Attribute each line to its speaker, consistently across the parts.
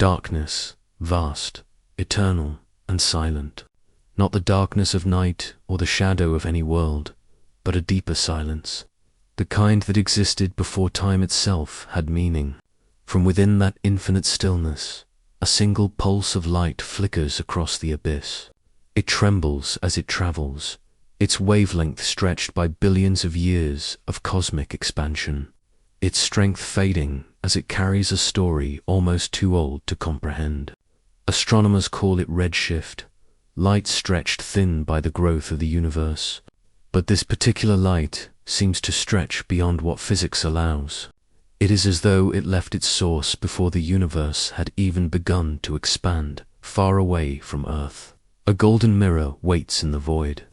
Speaker 1: Darkness, vast, eternal, and silent. Not the darkness of night or the shadow of any world, but a deeper silence, the kind that existed before time itself had meaning. From within that infinite stillness, a single pulse of light flickers across the abyss. It trembles as it travels, its wavelength stretched by billions of years of cosmic expansion, its strength fading as it carries a story almost too old to comprehend. Astronomers call it redshift, light stretched thin by the growth of the universe. But this particular light seems to stretch beyond what physics allows. It is as though it left its source before the universe had even begun to expand, far away from Earth. A golden mirror waits in the void.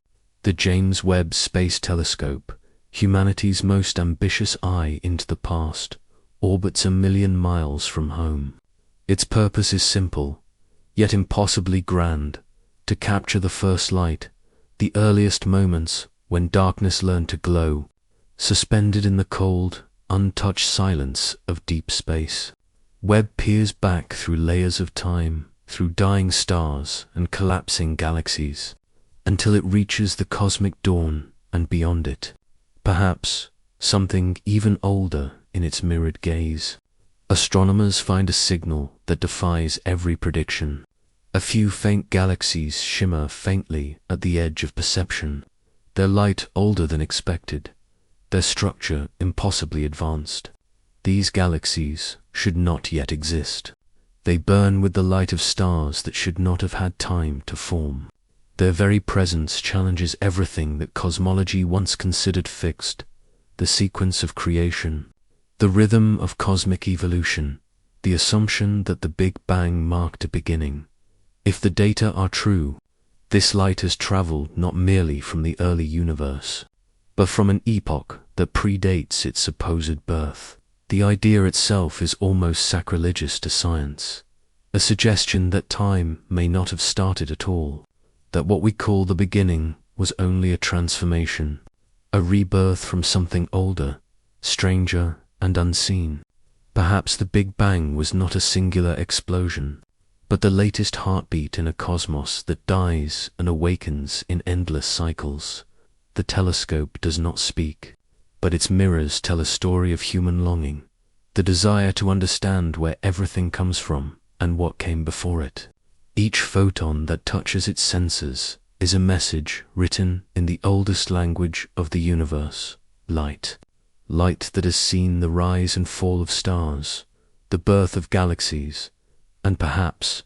Speaker 1: The James Webb Space Telescope, humanity's most ambitious eye into the past, orbits 1,000,000 miles from home. Its purpose is simple, yet impossibly grand: to capture the first light, the earliest moments when darkness learned to glow, suspended in the cold, untouched silence of deep space. Webb peers back through layers of time, through dying stars and collapsing galaxies, until it reaches the cosmic dawn and beyond it. Perhaps something even older in its mirrored gaze. Astronomers find a signal that defies every prediction. A few faint galaxies shimmer faintly at the edge of perception, their light older than expected, their structure impossibly advanced. These galaxies should not yet exist. They burn with the light of stars that should not have had time to form. Their very presence challenges everything that cosmology once considered fixed: the sequence of creation, the rhythm of cosmic evolution, the assumption that the Big Bang marked a beginning. If the data are true, this light has traveled not merely from the early universe, but from an epoch that predates its supposed birth. The idea itself is almost sacrilegious to science, a suggestion that time may not have started at all, that what we call the beginning was only a transformation, a rebirth from something older, stranger, and unseen. Perhaps the Big Bang was not a singular explosion, but the latest heartbeat in a cosmos that dies and awakens in endless cycles. The telescope does not speak, but its mirrors tell a story of human longing, the desire to understand where everything comes from and what came before it. Each photon that touches its sensors is a message written in the oldest language of the universe: light. Light that has seen the rise and fall of stars, the birth of galaxies, and perhaps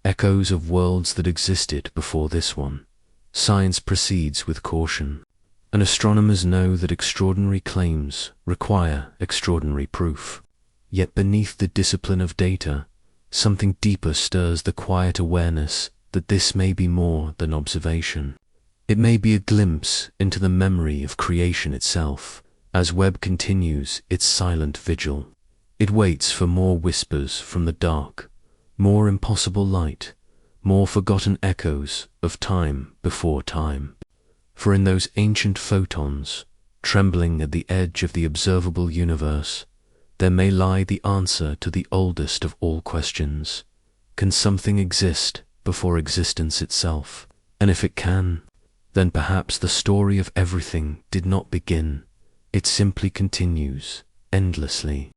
Speaker 1: echoes of worlds that existed before this one. Science proceeds with caution, and astronomers know that extraordinary claims require extraordinary proof. Yet beneath the discipline of data, something deeper stirs the quiet awareness that this may be more than observation. It may be a glimpse into the memory of creation itself. As Webb continues its silent vigil, it waits for more whispers from the dark, more impossible light, more forgotten echoes of time before time. For in those ancient photons, trembling at the edge of the observable universe, there may lie the answer to the oldest of all questions: can something exist before existence itself? And if it can, then perhaps the story of everything did not begin. It simply continues, endlessly.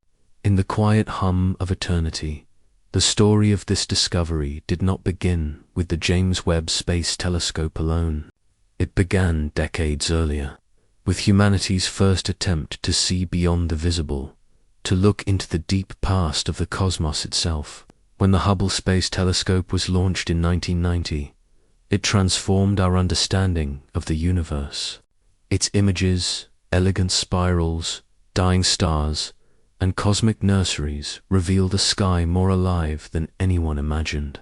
Speaker 1: In the quiet hum of eternity, the story of this discovery did not begin with the James Webb Space Telescope alone. It began decades earlier, with humanity's first attempt to see beyond the visible, to look into the deep past of the cosmos itself. When the Hubble Space Telescope was launched in 1990, it transformed our understanding of the universe. Its images, elegant spirals, dying stars, and cosmic nurseries revealed a sky more alive than anyone imagined.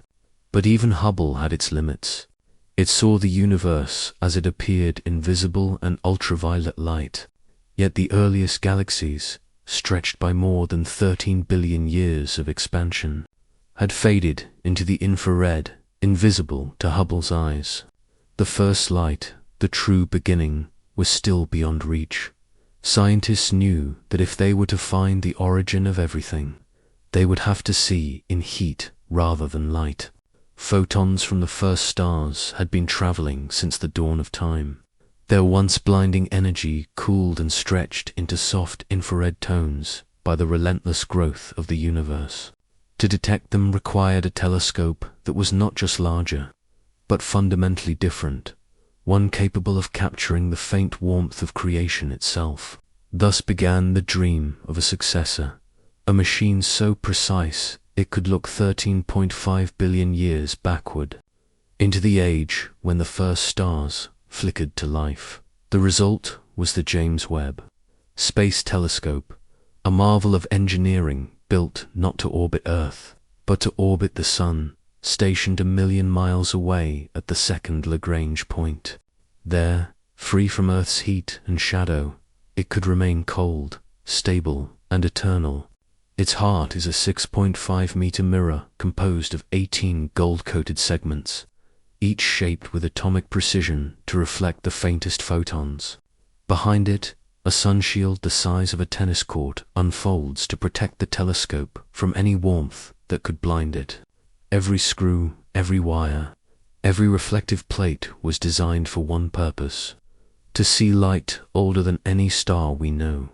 Speaker 1: But even Hubble had its limits. It saw the universe as it appeared in visible and ultraviolet light. Yet the earliest galaxies, stretched by more than 13 billion years of expansion, had faded into the infrared, invisible to Hubble's eyes. The first light, the true beginning, was still beyond reach. Scientists knew that if they were to find the origin of everything, they would have to see in heat rather than light. Photons from the first stars had been traveling since the dawn of time. Their once blinding energy cooled and stretched into soft infrared tones by the relentless growth of the universe. To detect them required a telescope that was not just larger, but fundamentally different, one capable of capturing the faint warmth of creation itself. Thus began the dream of a successor, a machine so precise it could look 13.5 billion years backward, into the age when the first stars flickered to life. The result was the James Webb Space Telescope, a marvel of engineering built not to orbit Earth, but to orbit the Sun, stationed 1 million miles away at the second Lagrange point. There, free from Earth's heat and shadow, it could remain cold, stable, and eternal. Its heart is a 6.5-meter mirror composed of 18 gold-coated segments, each shaped with atomic precision to reflect the faintest photons. Behind it, a sun shield the size of a tennis court unfolds to protect the telescope from any warmth that could blind it. Every screw, every wire, every reflective plate was designed for one purpose: to see light older than any star we know.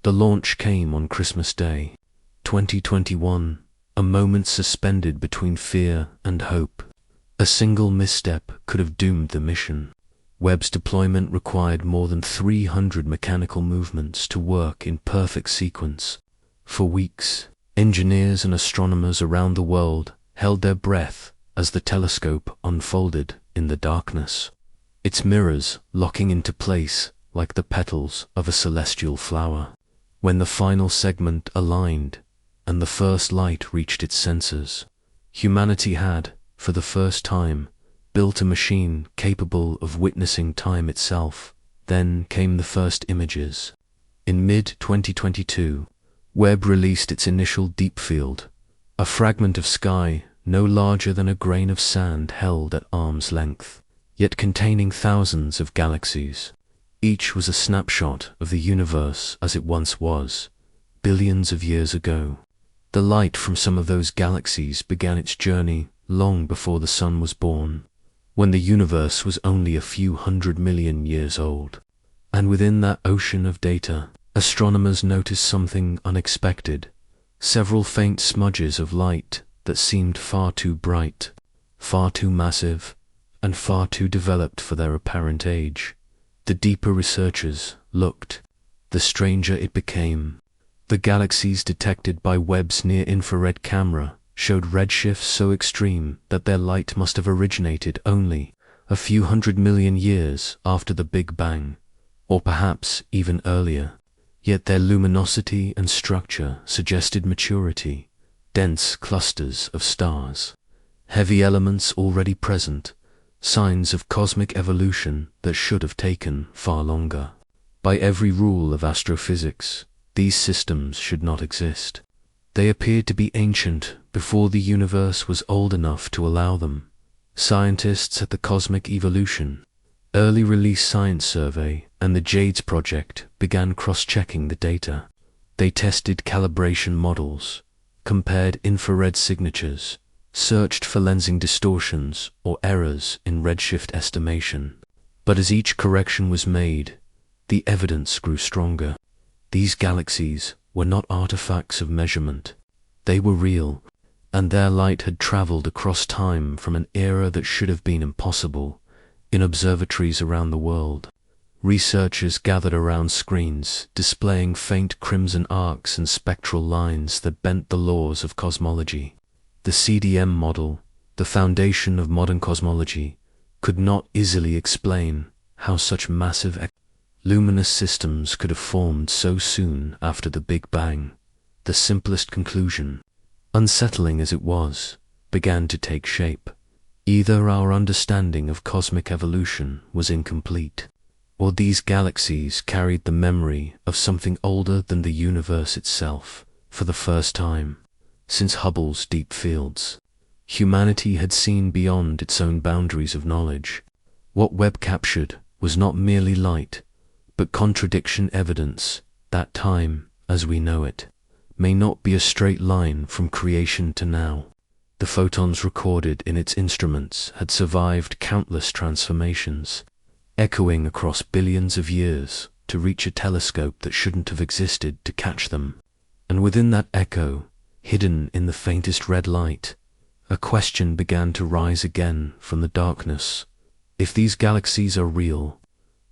Speaker 1: The launch came on Christmas Day, 2021, a moment suspended between fear and hope. A single misstep could have doomed the mission. Webb's deployment required more than 300 mechanical movements to work in perfect sequence. For weeks, engineers and astronomers around the world held their breath as the telescope unfolded in the darkness, its mirrors locking into place like the petals of a celestial flower. When the final segment aligned and the first light reached its sensors, humanity had, for the first time, built a machine capable of witnessing time itself. Then came the first images. In mid-2022, Webb released its initial deep field, a fragment of sky no larger than a grain of sand held at arm's length, yet containing thousands of galaxies. Each was a snapshot of the universe as it once was, billions of years ago. The light from some of those galaxies began its journey long before the sun was born, when the universe was only a few 100 million years old. And within that ocean of data, astronomers noticed something unexpected: several faint smudges of light that seemed far too bright, far too massive, and far too developed for their apparent age. The deeper researchers looked, the stranger it became. The galaxies detected by Webb's near-infrared camera showed redshifts so extreme that their light must have originated only a few 100 million years after the Big Bang, or perhaps even earlier. Yet their luminosity and structure suggested maturity, dense clusters of stars, heavy elements already present, signs of cosmic evolution that should have taken far longer. By every rule of astrophysics, these systems should not exist. They appeared to be ancient before the universe was old enough to allow them. Scientists at the Cosmic Evolution, Early Release Science Survey, and the JADES project began cross-checking the data. They tested calibration models, compared infrared signatures, searched for lensing distortions or errors in redshift estimation. But as each correction was made, the evidence grew stronger. These galaxies were not artifacts of measurement. They were real, and their light had traveled across time from an era that should have been impossible. In observatories around the world, researchers gathered around screens displaying faint crimson arcs and spectral lines that bent the laws of cosmology. The CDM model, the foundation of modern cosmology, could not easily explain how such massive luminous systems could have formed so soon after the Big Bang. The simplest conclusion, unsettling as it was, began to take shape. Either our understanding of cosmic evolution was incomplete, or these galaxies carried the memory of something older than the universe itself. For the first time since Hubble's deep fields, humanity had seen beyond its own boundaries of knowledge. What Webb captured was not merely light, but contradiction evidence that time, as we know it, may not be a straight line from creation to now. The photons recorded in its instruments had survived countless transformations, echoing across billions of years to reach a telescope that shouldn't have existed to catch them. And within that echo, hidden in the faintest red light, a question began to rise again from the darkness. If these galaxies are real,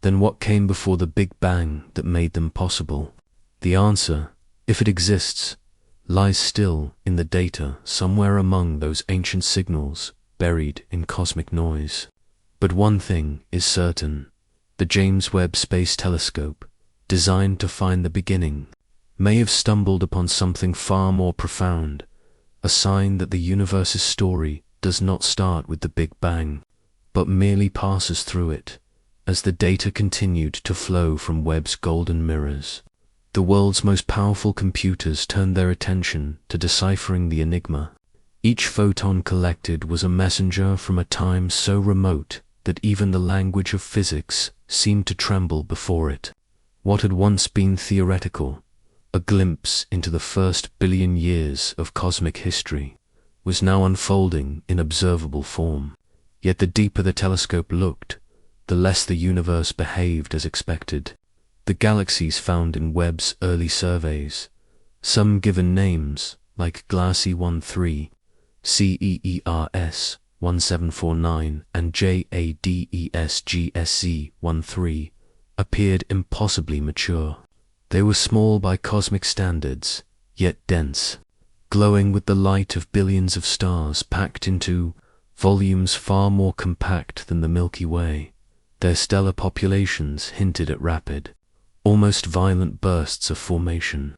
Speaker 1: then what came before the Big Bang that made them possible? The answer, if it exists, lies still in the data somewhere among those ancient signals buried in cosmic noise. But one thing is certain: the James Webb Space Telescope, designed to find the beginning, may have stumbled upon something far more profound, a sign that the universe's story does not start with the Big Bang, but merely passes through it, as the data continued to flow from Webb's golden mirrors. The world's most powerful computers turned their attention to deciphering the enigma. Each photon collected was a messenger from a time so remote that even the language of physics seemed to tremble before it. What had once been theoretical, a glimpse into the first billion years of cosmic history, was now unfolding in observable form. Yet the deeper the telescope looked, the less the universe behaved as expected. The galaxies found in Webb's early surveys, some given names like Glassy 13, CEERS 1749 and JADES GSZ 13, appeared impossibly mature. They were small by cosmic standards, yet dense, glowing with the light of billions of stars packed into volumes far more compact than the Milky Way. Their stellar populations hinted at rapid, almost violent bursts of formation,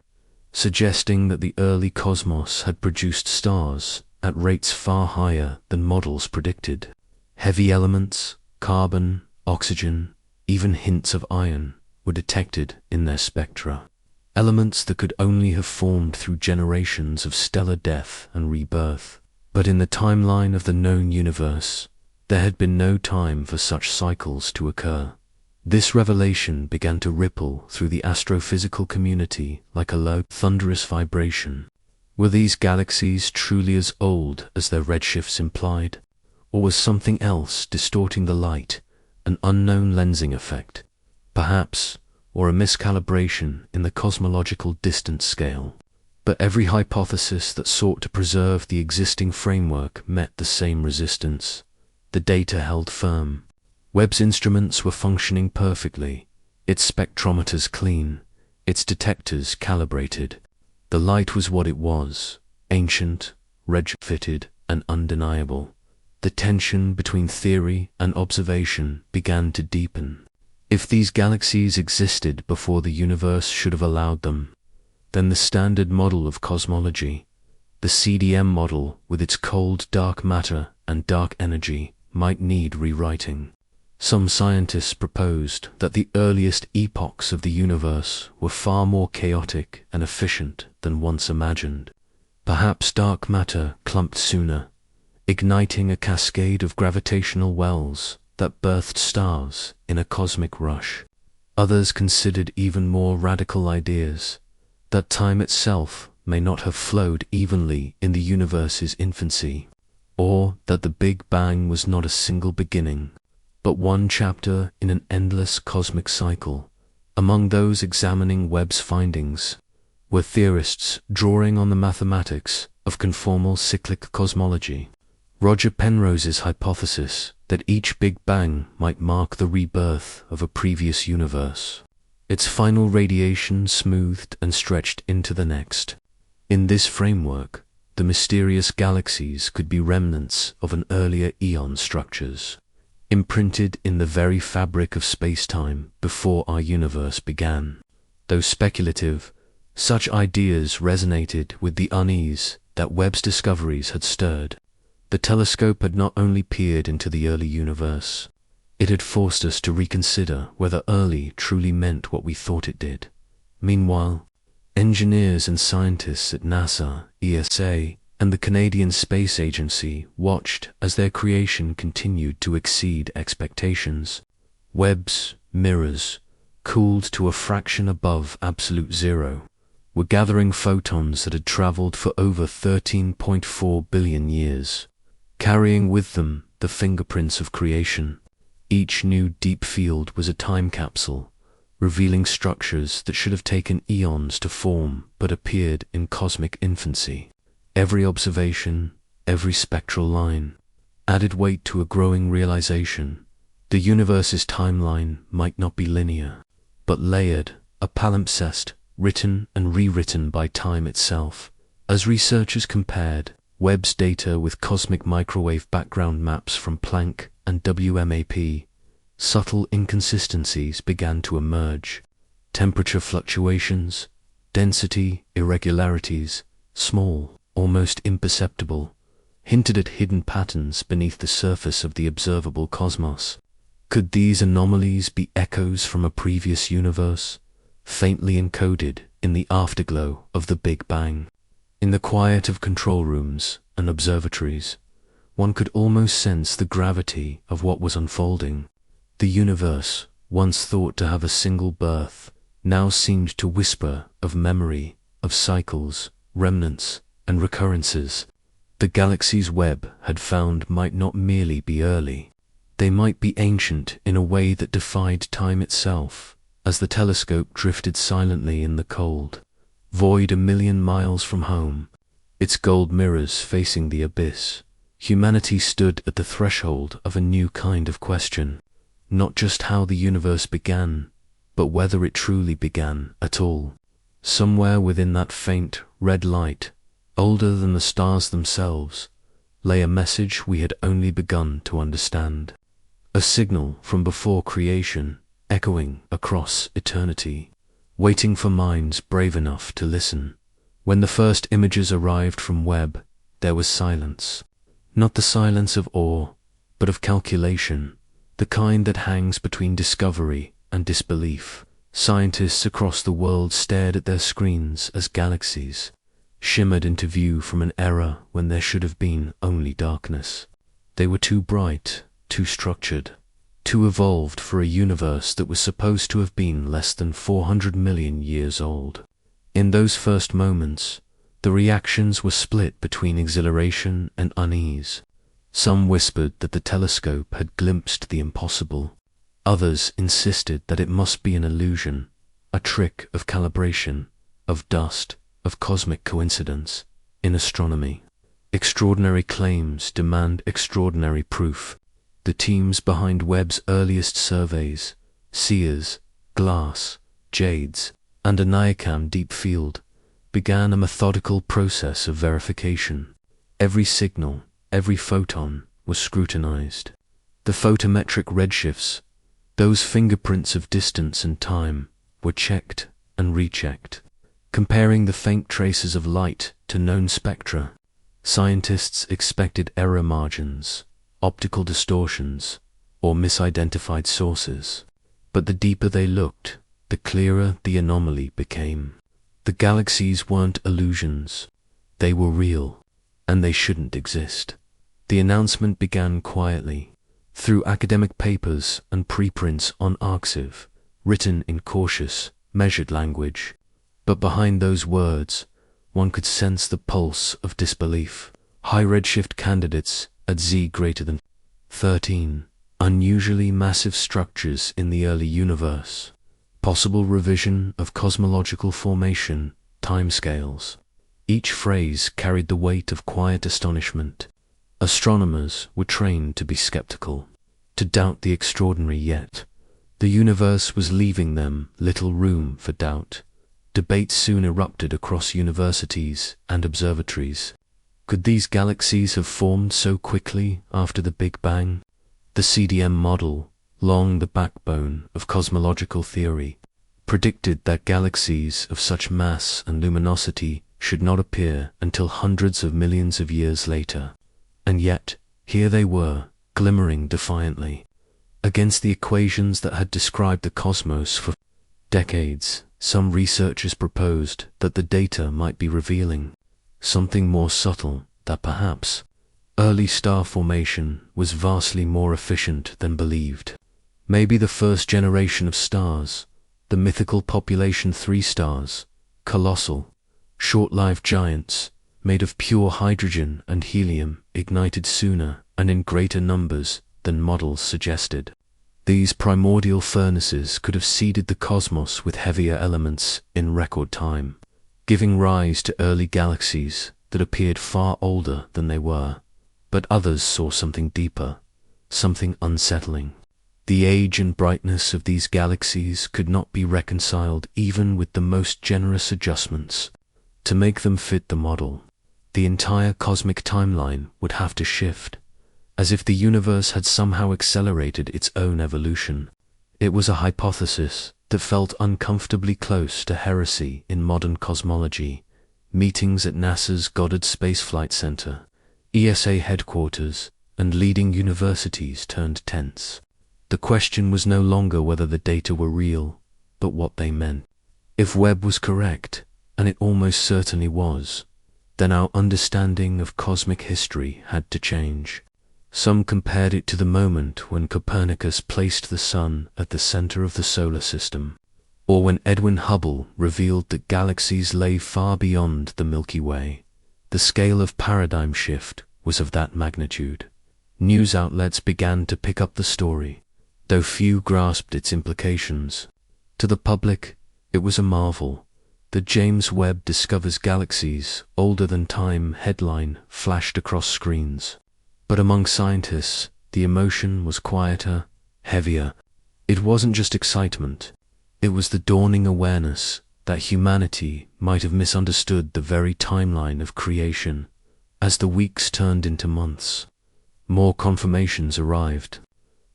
Speaker 1: suggesting that the early cosmos had produced stars at rates far higher than models predicted. Heavy elements, carbon, oxygen, even hints of iron, were detected in their spectra, elements that could only have formed through generations of stellar death and rebirth. But in the timeline of the known universe, there had been no time for such cycles to occur. This revelation began to ripple through the astrophysical community like a low, thunderous vibration. Were these galaxies truly as old as their redshifts implied? Or was something else distorting the light, an unknown lensing effect, perhaps, or a miscalibration in the cosmological distance scale? But every hypothesis that sought to preserve the existing framework met the same resistance. The data held firm. Webb's instruments were functioning perfectly, its spectrometers clean, its detectors calibrated. The light was what it was, ancient, retrofitted, and undeniable. The tension between theory and observation began to deepen. If these galaxies existed before the universe should have allowed them, then the standard model of cosmology, the CDM model with its cold dark matter and dark energy, might need rewriting. Some scientists proposed that the earliest epochs of the universe were far more chaotic and efficient than once imagined. Perhaps dark matter clumped sooner, igniting a cascade of gravitational wells that birthed stars in a cosmic rush. Others considered even more radical ideas, that time itself may not have flowed evenly in the universe's infancy, or that the Big Bang was not a single beginning, but one chapter in an endless cosmic cycle. Among those examining Webb's findings were theorists drawing on the mathematics of conformal cyclic cosmology. Roger Penrose's hypothesis that each Big Bang might mark the rebirth of a previous universe, its final radiation smoothed and stretched into the next. In this framework, the mysterious galaxies could be remnants of an earlier eon structures, imprinted in the very fabric of space-time before our universe began. Though speculative, such ideas resonated with the unease that Webb's discoveries had stirred. The telescope had not only peered into the early universe, it had forced us to reconsider whether early truly meant what we thought it did. Meanwhile, engineers and scientists at NASA, ESA, and the Canadian Space Agency watched as their creation continued to exceed expectations. Webb's mirrors cooled to a fraction above absolute zero, were gathering photons that had traveled for over 13.4 billion years, carrying with them the fingerprints of creation. Each new deep field was a time capsule, revealing structures that should have taken eons to form but appeared in cosmic infancy. Every observation, every spectral line, added weight to a growing realization. The universe's timeline might not be linear, but layered, a palimpsest, written and rewritten by time itself. As researchers compared Webb's data with cosmic microwave background maps from Planck and WMAP, subtle inconsistencies began to emerge. Temperature fluctuations, density irregularities, small, almost imperceptible, hinted at hidden patterns beneath the surface of the observable cosmos. Could these anomalies be echoes from a previous universe, faintly encoded in the afterglow of the Big Bang? In the quiet of control rooms and observatories, one could almost sense the gravity of what was unfolding. The universe, once thought to have a single birth, now seemed to whisper of memory, of cycles, remnants, and recurrences. The galaxies Webb had found might not merely be early. They might be ancient in a way that defied time itself. As the telescope drifted silently in the cold void a million miles from home, its gold mirrors facing the abyss, humanity stood at the threshold of a new kind of question. Not just how the universe began, but whether it truly began at all. Somewhere within that faint, red light, older than the stars themselves, lay a message we had only begun to understand. A signal from before creation, echoing across eternity, waiting for minds brave enough to listen. When the first images arrived from Webb, there was silence. Not the silence of awe, but of calculation, the kind that hangs between discovery and disbelief. Scientists across the world stared at their screens as galaxies shimmered into view from an era when there should have been only darkness. They were too bright, too structured, too evolved for a universe that was supposed to have been less than 400 million years old. In those first moments, the reactions were split between exhilaration and unease. Some whispered that the telescope had glimpsed the impossible. Others insisted that it must be an illusion, a trick of calibration, of dust, of cosmic coincidence. In astronomy, extraordinary claims demand extraordinary proof. The teams behind Webb's earliest surveys, Sears, Glass, Jades, and Anayakam Deep Field, began a methodical process of verification. Every signal, every photon was scrutinized. The photometric redshifts, those fingerprints of distance and time, were checked and rechecked, comparing the faint traces of light to known spectra. Scientists expected error margins, optical distortions, or misidentified sources. But the deeper they looked, the clearer the anomaly became. The galaxies weren't illusions. They were real, and they shouldn't exist. The announcement began quietly, through academic papers and preprints on Arxiv, written in cautious, measured language. But behind those words, one could sense the pulse of disbelief. High redshift candidates at Z greater than 13, unusually massive structures in the early universe, possible revision of cosmological formation, timescales. Each phrase carried the weight of quiet astonishment. Astronomers were trained to be skeptical, to doubt the extraordinary, yet the universe was leaving them little room for doubt. Debate soon erupted across universities and observatories. Could these galaxies have formed so quickly after the Big Bang? The CDM model, long the backbone of cosmological theory, predicted that galaxies of such mass and luminosity should not appear until hundreds of millions of years later. And yet, here they were, glimmering defiantly, against the equations that had described the cosmos for decades. Some researchers proposed that the data might be revealing something more subtle, that perhaps early star formation was vastly more efficient than believed. Maybe the first generation of stars, the mythical population 3 stars, colossal, short-lived giants, made of pure hydrogen and helium, ignited sooner and in greater numbers than models suggested. These primordial furnaces could have seeded the cosmos with heavier elements in record time, giving rise to early galaxies that appeared far older than they were. But others saw something deeper, something unsettling. The age and brightness of these galaxies could not be reconciled even with the most generous adjustments. To make them fit the model, the entire cosmic timeline would have to shift, as if the universe had somehow accelerated its own evolution. It was a hypothesis that felt uncomfortably close to heresy in modern cosmology. Meetings at NASA's Goddard Space Flight Center, ESA headquarters, and leading universities turned tense. The question was no longer whether the data were real, but what they meant. If Webb was correct, and it almost certainly was, then our understanding of cosmic history had to change. Some compared it to the moment when Copernicus placed the sun at the center of the solar system, or when Edwin Hubble revealed that galaxies lay far beyond the Milky Way. The scale of paradigm shift was of that magnitude. News outlets began to pick up the story, though few grasped its implications. To the public, it was a marvel. The James Webb discovers galaxies older than time headline flashed across screens. But among scientists, the emotion was quieter, heavier. It wasn't just excitement. It was the dawning awareness that humanity might have misunderstood the very timeline of creation. As the weeks turned into months, more confirmations arrived.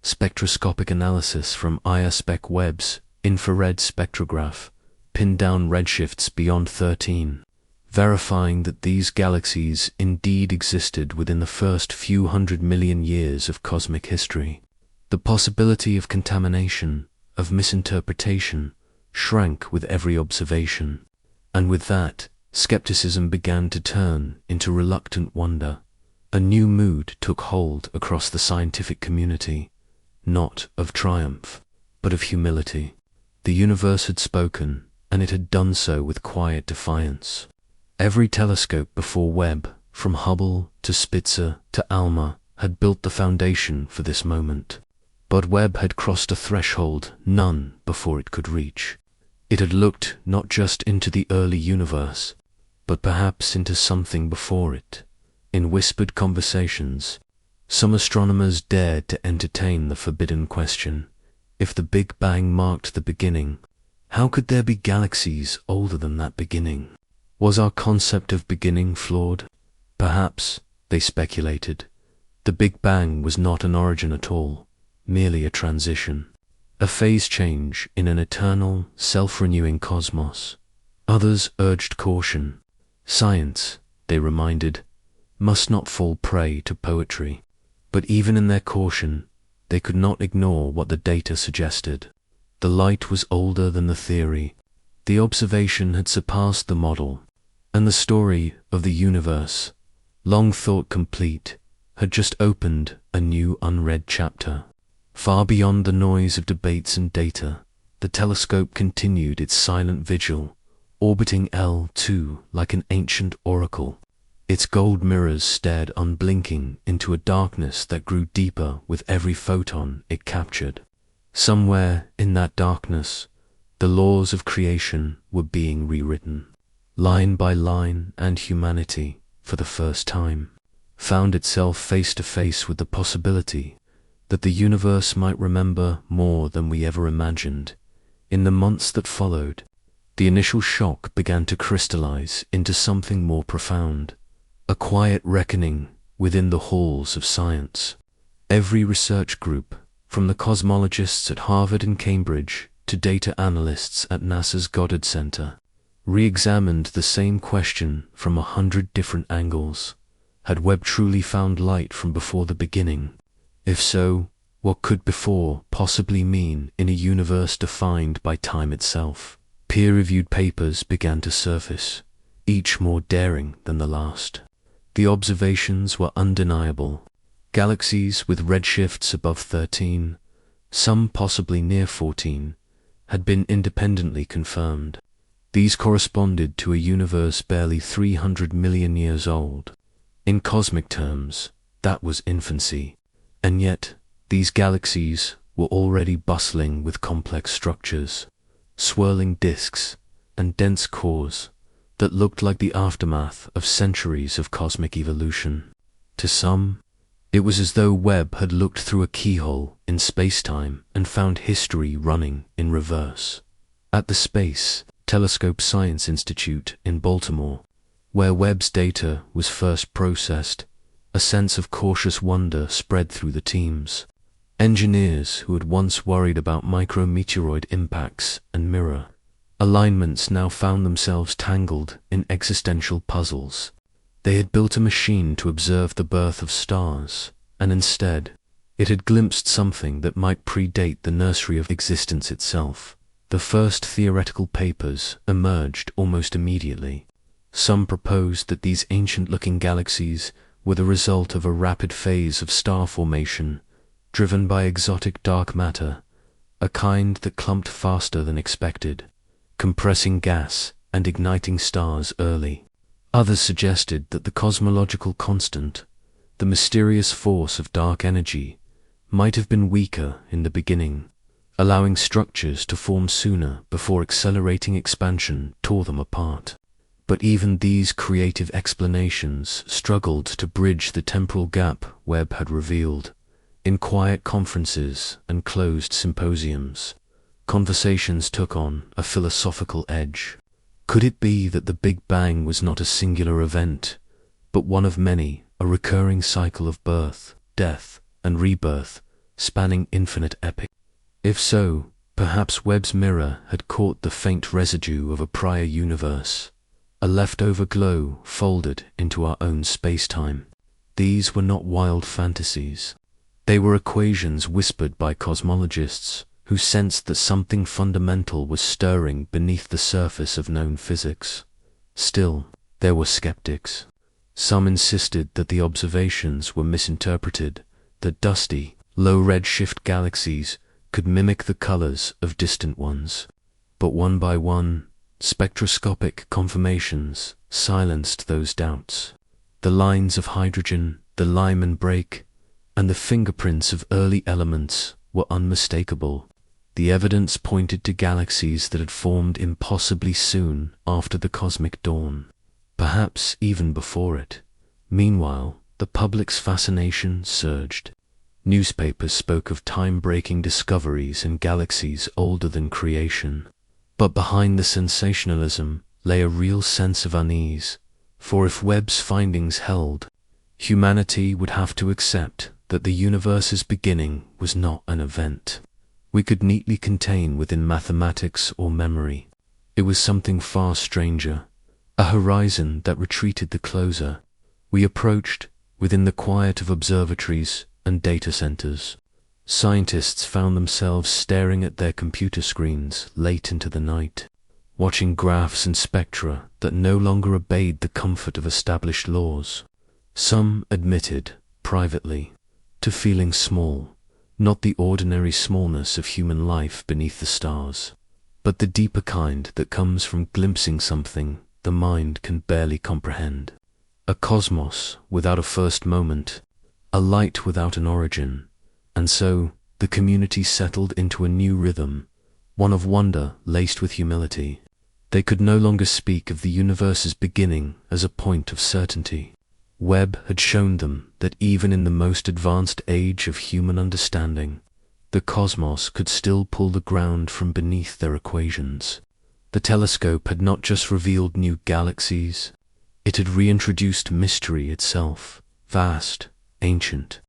Speaker 1: Spectroscopic analysis from IR-Spec Webb's infrared spectrograph pinned down redshifts beyond 13, verifying that these galaxies indeed existed within the first few 100 million years of cosmic history. The possibility of contamination, of misinterpretation, shrank with every observation, and with that, skepticism began to turn into reluctant wonder. A new mood took hold across the scientific community, not of triumph, but of humility. The universe had spoken, and it had done so with quiet defiance. Every telescope before Webb, from Hubble to Spitzer to ALMA, had built the foundation for this moment. But Webb had crossed a threshold none before it could reach. It had looked not just into the early universe, but perhaps into something before it. In whispered conversations, some astronomers dared to entertain the forbidden question: if the Big Bang marked the beginning, how could there be galaxies older than that beginning? Was our concept of beginning flawed? Perhaps, they speculated, the Big Bang was not an origin at all, merely a transition, a phase change in an eternal, self-renewing cosmos. Others urged caution. Science, they reminded, must not fall prey to poetry. But even in their caution, they could not ignore what the data suggested. The light was older than the theory. The observation had surpassed the model, and the story of the universe, long thought complete, had just opened a new unread chapter. Far beyond the noise of debates and data, the telescope continued its silent vigil, orbiting L2 like an ancient oracle. Its gold mirrors stared unblinking into a darkness that grew deeper with every photon it captured. Somewhere in that darkness, the laws of creation were being rewritten. Line by line, and humanity, for the first time, found itself face to face with the possibility that the universe might remember more than we ever imagined. In the months that followed, the initial shock began to crystallize into something more profound. A quiet reckoning within the halls of science. Every research group, from the cosmologists at Harvard and Cambridge to data analysts at NASA's Goddard Center, re-examined the same question from 100 different angles. Had Webb truly found light from before the beginning? If so, what could before possibly mean in a universe defined by time itself? Peer-reviewed papers began to surface, each more daring than the last. The observations were undeniable. Galaxies with redshifts above 13, some possibly near 14, had been independently confirmed. These corresponded to a universe barely 300 million years old. In cosmic terms, that was infancy. And yet, these galaxies were already bustling with complex structures, swirling disks, and dense cores that looked like the aftermath of centuries of cosmic evolution. To some, it was as though Webb had looked through a keyhole in space-time and found history running in reverse. At the Space Telescope Science Institute in Baltimore, where Webb's data was first processed, a sense of cautious wonder spread through the teams. Engineers who had once worried about micrometeoroid impacts and mirror alignments now found themselves tangled in existential puzzles. They had built a machine to observe the birth of stars, and instead, it had glimpsed something that might predate the nursery of existence itself. The first theoretical papers emerged almost immediately. Some proposed that these ancient-looking galaxies were the result of a rapid phase of star formation, driven by exotic dark matter, a kind that clumped faster than expected, compressing gas and igniting stars early. Others suggested that the cosmological constant, the mysterious force of dark energy, might have been weaker in the beginning, allowing structures to form sooner before accelerating expansion tore them apart. But even these creative explanations struggled to bridge the temporal gap Webb had revealed. In quiet conferences and closed symposiums, conversations took on a philosophical edge. Could it be that the Big Bang was not a singular event, but one of many, a recurring cycle of birth, death, and rebirth, spanning infinite epochs? If so, perhaps Webb's mirror had caught the faint residue of a prior universe, a leftover glow folded into our own space-time. These were not wild fantasies. They were equations whispered by cosmologists who sensed that something fundamental was stirring beneath the surface of known physics. Still, there were skeptics. Some insisted that the observations were misinterpreted, that dusty, low redshift galaxies could mimic the colors of distant ones. But one by one, spectroscopic confirmations silenced those doubts. The lines of hydrogen, the Lyman break, and the fingerprints of early elements were unmistakable. The evidence pointed to galaxies that had formed impossibly soon after the cosmic dawn, perhaps even before it. Meanwhile, the public's fascination surged. Newspapers spoke of time-breaking discoveries in galaxies older than creation. But behind the sensationalism lay a real sense of unease, for if Webb's findings held, humanity would have to accept that the universe's beginning was not an event we could neatly contain within mathematics or memory. It was something far stranger, a horizon that retreated the closer. We approached within the quiet of observatories and data centers. Scientists found themselves staring at their computer screens late into the night, watching graphs and spectra that no longer obeyed the comfort of established laws. Some admitted, privately, to feeling small, not the ordinary smallness of human life beneath the stars, but the deeper kind that comes from glimpsing something the mind can barely comprehend. A cosmos without a first moment, a light without an origin. And so, the community settled into a new rhythm, one of wonder laced with humility. They could no longer speak of the universe's beginning as a point of certainty. Webb had shown them that even in the most advanced age of human understanding, the cosmos could still pull the ground from beneath their equations. The telescope had not just revealed new galaxies, it had reintroduced mystery itself, vast, ancient,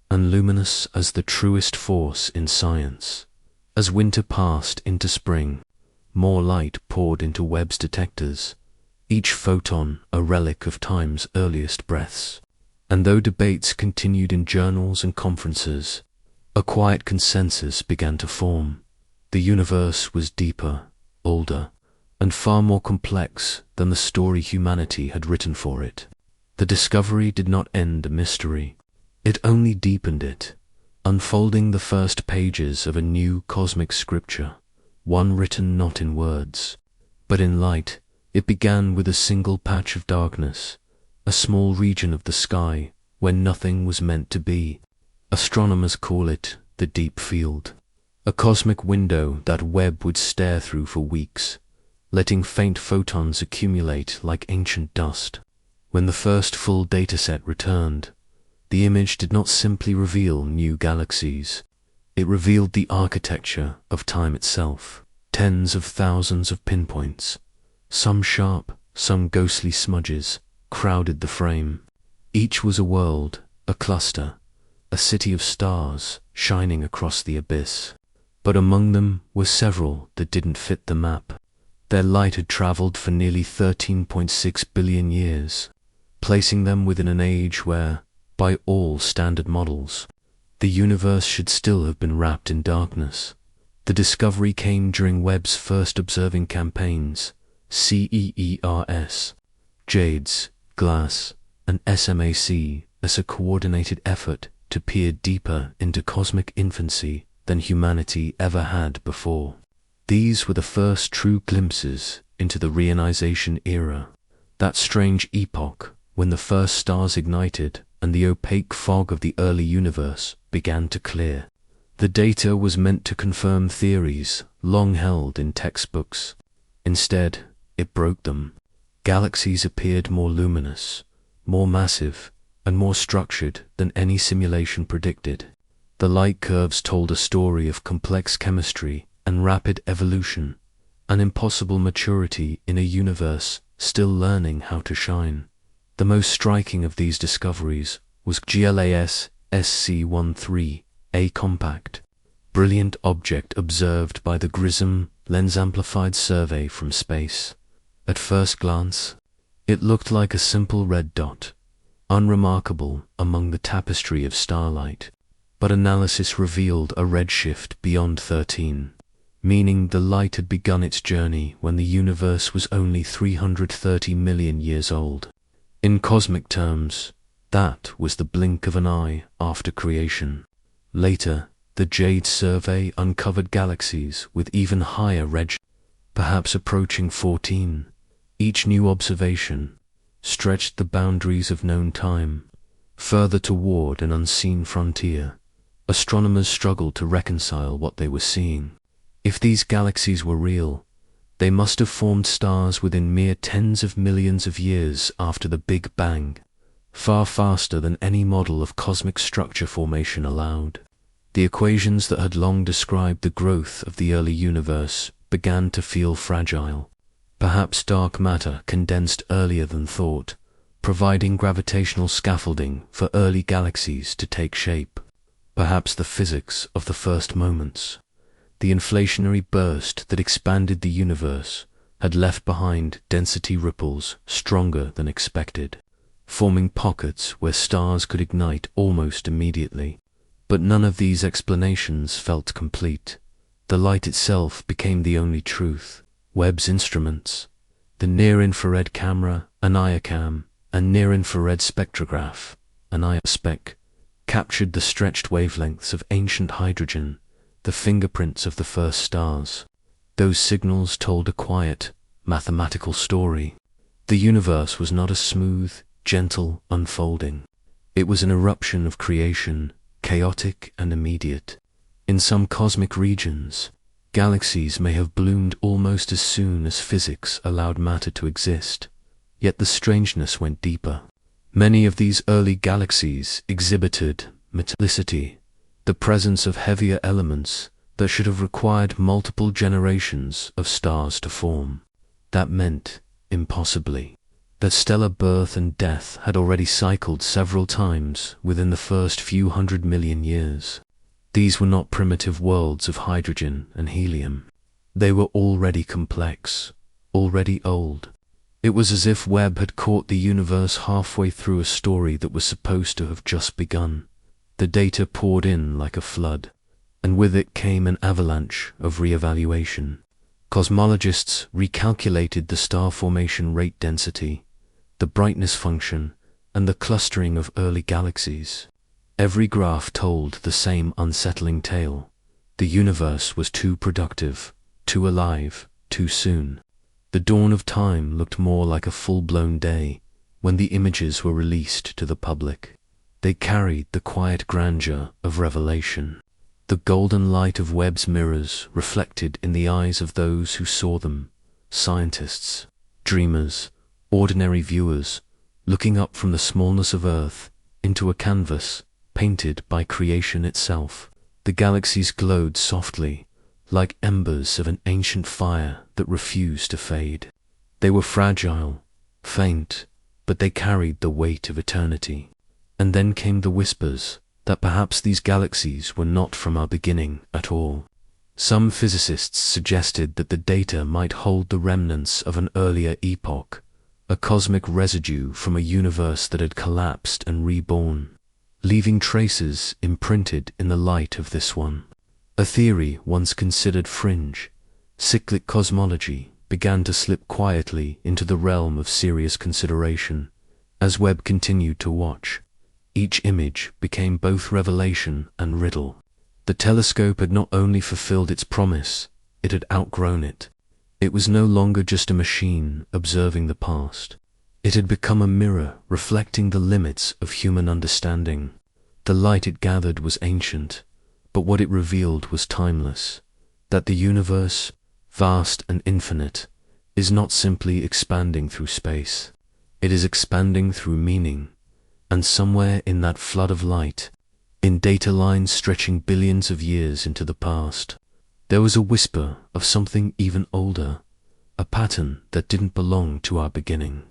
Speaker 1: and luminous as the truest force in science. As winter passed into spring, more light poured into Webb's detectors, each photon a relic of time's earliest breaths. And though debates continued in journals and conferences, a quiet consensus began to form. The universe was deeper, older, and far more complex than the story humanity had written for it. The discovery did not end a mystery. It only deepened it, unfolding the first pages of a new cosmic scripture, one written not in words, But in light, it began with a single patch of darkness, a small region of the sky where nothing was meant to be. Astronomers call it the deep field, a cosmic window that Webb would stare through for weeks, letting faint photons accumulate like ancient dust. When the first full dataset returned, the image did not simply reveal new galaxies. It revealed the architecture of time itself. Tens of thousands of pinpoints, some sharp, some ghostly smudges, crowded the frame. Each was a world, a cluster, a city of stars shining across the abyss. But among them were several that didn't fit the map. Their light had traveled for nearly 13.6 billion years, placing them within an age where, by all standard models, the universe should still have been wrapped in darkness. The discovery came during Webb's first observing campaigns, CEERS, JADES, GLASS, and SMAC, as a coordinated effort to peer deeper into cosmic infancy than humanity ever had before. These were the first true glimpses into the reionization era, that strange epoch when the first stars ignited and the opaque fog of the early universe began to clear. The data was meant to confirm theories long held in textbooks. Instead, it broke them. Galaxies appeared more luminous, more massive, and more structured than any simulation predicted. The light curves told a story of complex chemistry and rapid evolution, an impossible maturity in a universe still learning how to shine. The most striking of these discoveries was GLAS SC13, a compact, brilliant object observed by the GRISM lens-amplified survey from space. At first glance, it looked like a simple red dot, unremarkable among the tapestry of starlight. But analysis revealed a redshift beyond 13, meaning the light had begun its journey when the universe was only 330 million years old. In cosmic terms, that was the blink of an eye after creation. Later, the JADE survey uncovered galaxies with even higher redshift, perhaps approaching 14. Each new observation stretched the boundaries of known time, further toward an unseen frontier. Astronomers struggled to reconcile what they were seeing. If these galaxies were real, they must have formed stars within mere tens of millions of years after the Big Bang, far faster than any model of cosmic structure formation allowed. The equations that had long described the growth of the early universe began to feel fragile. Perhaps dark matter condensed earlier than thought, providing gravitational scaffolding for early galaxies to take shape. Perhaps the physics of the first moments, the inflationary burst that expanded the universe, had left behind density ripples stronger than expected, forming pockets where stars could ignite almost immediately. But none of these explanations felt complete. The light itself became the only truth. Webb's instruments, the near-infrared camera, an IRCam, and near-infrared spectrograph, an IRSpec, captured the stretched wavelengths of ancient hydrogen, the fingerprints of the first stars. Those signals told a quiet, mathematical story. The universe was not a smooth, gentle unfolding. It was an eruption of creation, chaotic and immediate. In some cosmic regions, galaxies may have bloomed almost as soon as physics allowed matter to exist, yet the strangeness went deeper. Many of these early galaxies exhibited metallicity, the presence of heavier elements that should have required multiple generations of stars to form. That meant, impossibly, that stellar birth and death had already cycled several times within the first few 100 million years. These were not primitive worlds of hydrogen and helium. They were already complex, already old. It was as if Webb had caught the universe halfway through a story that was supposed to have just begun. The data poured in like a flood, and with it came an avalanche of re-evaluation. Cosmologists recalculated the star formation rate density, the brightness function, and the clustering of early galaxies. Every graph told the same unsettling tale. The universe was too productive, too alive, too soon. The The dawn of time looked more like a full-blown day when the images were released to the public. They carried the quiet grandeur of revelation. The golden light of Webb's mirrors reflected in the eyes of those who saw them, scientists, dreamers, ordinary viewers, looking up from the smallness of Earth into a canvas painted by creation itself. The galaxies glowed softly, like embers of an ancient fire that refused to fade. They were fragile, faint, but they carried the weight of eternity. And then came the whispers that perhaps these galaxies were not from our beginning at all. Some physicists suggested that the data might hold the remnants of an earlier epoch, a cosmic residue from a universe that had collapsed and reborn, leaving traces imprinted in the light of this one. A theory once considered fringe, cyclic cosmology, began to slip quietly into the realm of serious consideration. As Webb continued to watch, each image became both revelation and riddle. The telescope had not only fulfilled its promise, it had outgrown it. It was no longer just a machine observing the past. It had become a mirror reflecting the limits of human understanding. The light it gathered was ancient, but what it revealed was timeless. That the universe, vast and infinite, is not simply expanding through space. It is expanding through meaning. And somewhere in that flood of light, in data lines stretching billions of years into the past, there was a whisper of something even older, a pattern that didn't belong to our beginning.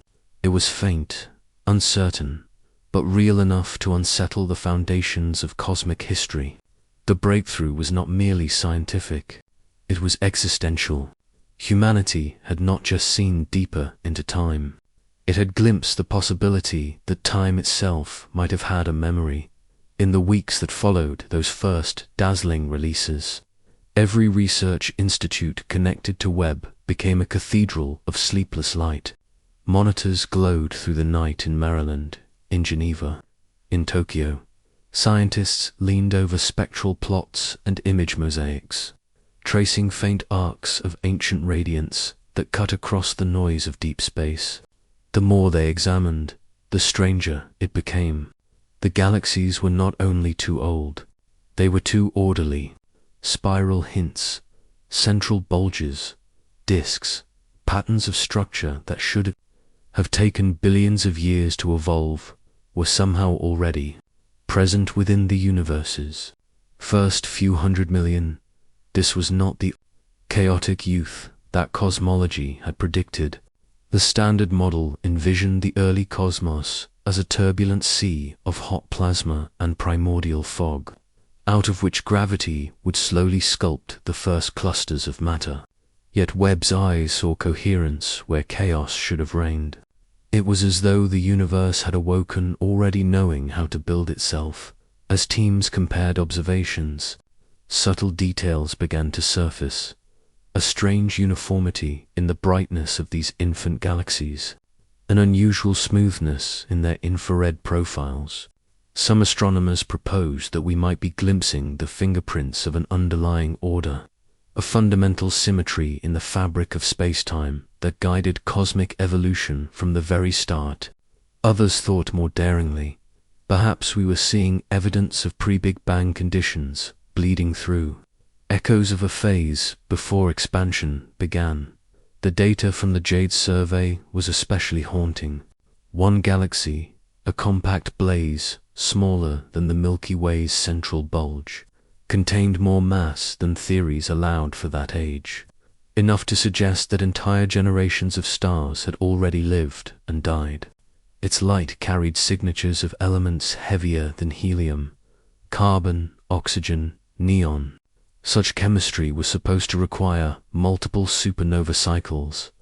Speaker 1: It was faint, uncertain, but real enough to unsettle the foundations of cosmic history. The breakthrough was not merely scientific, it was existential. Humanity had not just seen deeper into time. It had glimpsed the possibility that time itself might have had a memory. In the weeks that followed those first dazzling releases, every research institute connected to Webb became a cathedral of sleepless light. Monitors glowed through the night in Maryland, in Geneva, in Tokyo. Scientists leaned over spectral plots and image mosaics, tracing faint arcs of ancient radiance that cut across the noise of deep space. The more they examined, the stranger it became. The galaxies were not only too old, they were too orderly. Spiral hints, central bulges, disks, patterns of structure that should have taken billions of years to evolve were somehow already present within the universe's first few 100 million. This was not the chaotic youth that cosmology had predicted. The standard model envisioned the early cosmos as a turbulent sea of hot plasma and primordial fog, out of which gravity would slowly sculpt the first clusters of matter. Yet Webb's eyes saw coherence where chaos should have reigned. It was as though the universe had awoken already knowing how to build itself. As teams compared observations, subtle details began to surface. A strange uniformity in the brightness of these infant galaxies, an unusual smoothness in their infrared profiles. Some astronomers proposed that we might be glimpsing the fingerprints of an underlying order, a fundamental symmetry in the fabric of space-time that guided cosmic evolution from the very start. Others thought more daringly, perhaps we were seeing evidence of pre-Big Bang conditions bleeding through. Echoes of a phase before expansion began. The data from the Jade survey was especially haunting. One galaxy, a compact blaze smaller than the Milky Way's central bulge, contained more mass than theories allowed for that age, enough to suggest that entire generations of stars had already lived and died. Its light carried signatures of elements heavier than helium, carbon, oxygen, neon. Such chemistry was supposed to require multiple supernova cycles,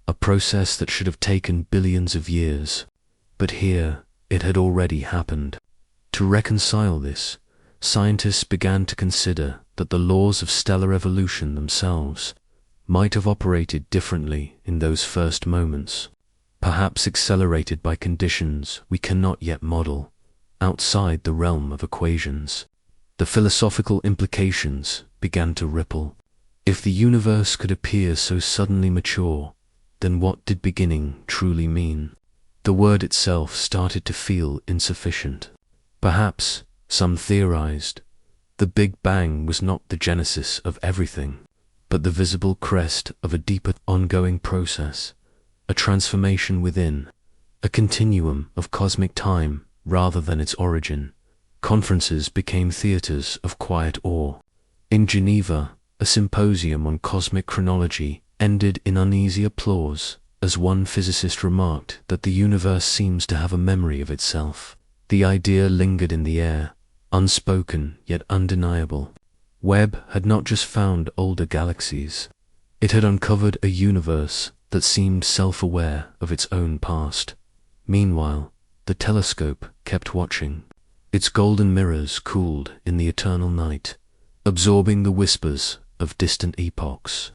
Speaker 1: a process that should have taken billions of years. But here, it had already happened. To reconcile this, scientists began to consider that the laws of stellar evolution themselves might have operated differently in those first moments, perhaps accelerated by conditions we cannot yet model, outside the realm of equations. The philosophical implications began to ripple. If the universe could appear so suddenly mature, then what did beginning truly mean? The word itself started to feel insufficient. Perhaps, some theorized, the Big Bang was not the genesis of everything, but the visible crest of a deeper ongoing process, a transformation within, a continuum of cosmic time rather than its origin. Conferences became theaters of quiet awe. In Geneva, a symposium on cosmic chronology ended in uneasy applause as one physicist remarked that the universe seems to have a memory of itself. The idea lingered in the air, unspoken yet undeniable. Webb had not just found older galaxies. It had uncovered a universe that seemed self-aware of its own past. Meanwhile, the telescope kept watching. Its golden mirrors cooled in the eternal night, absorbing the whispers of distant epochs.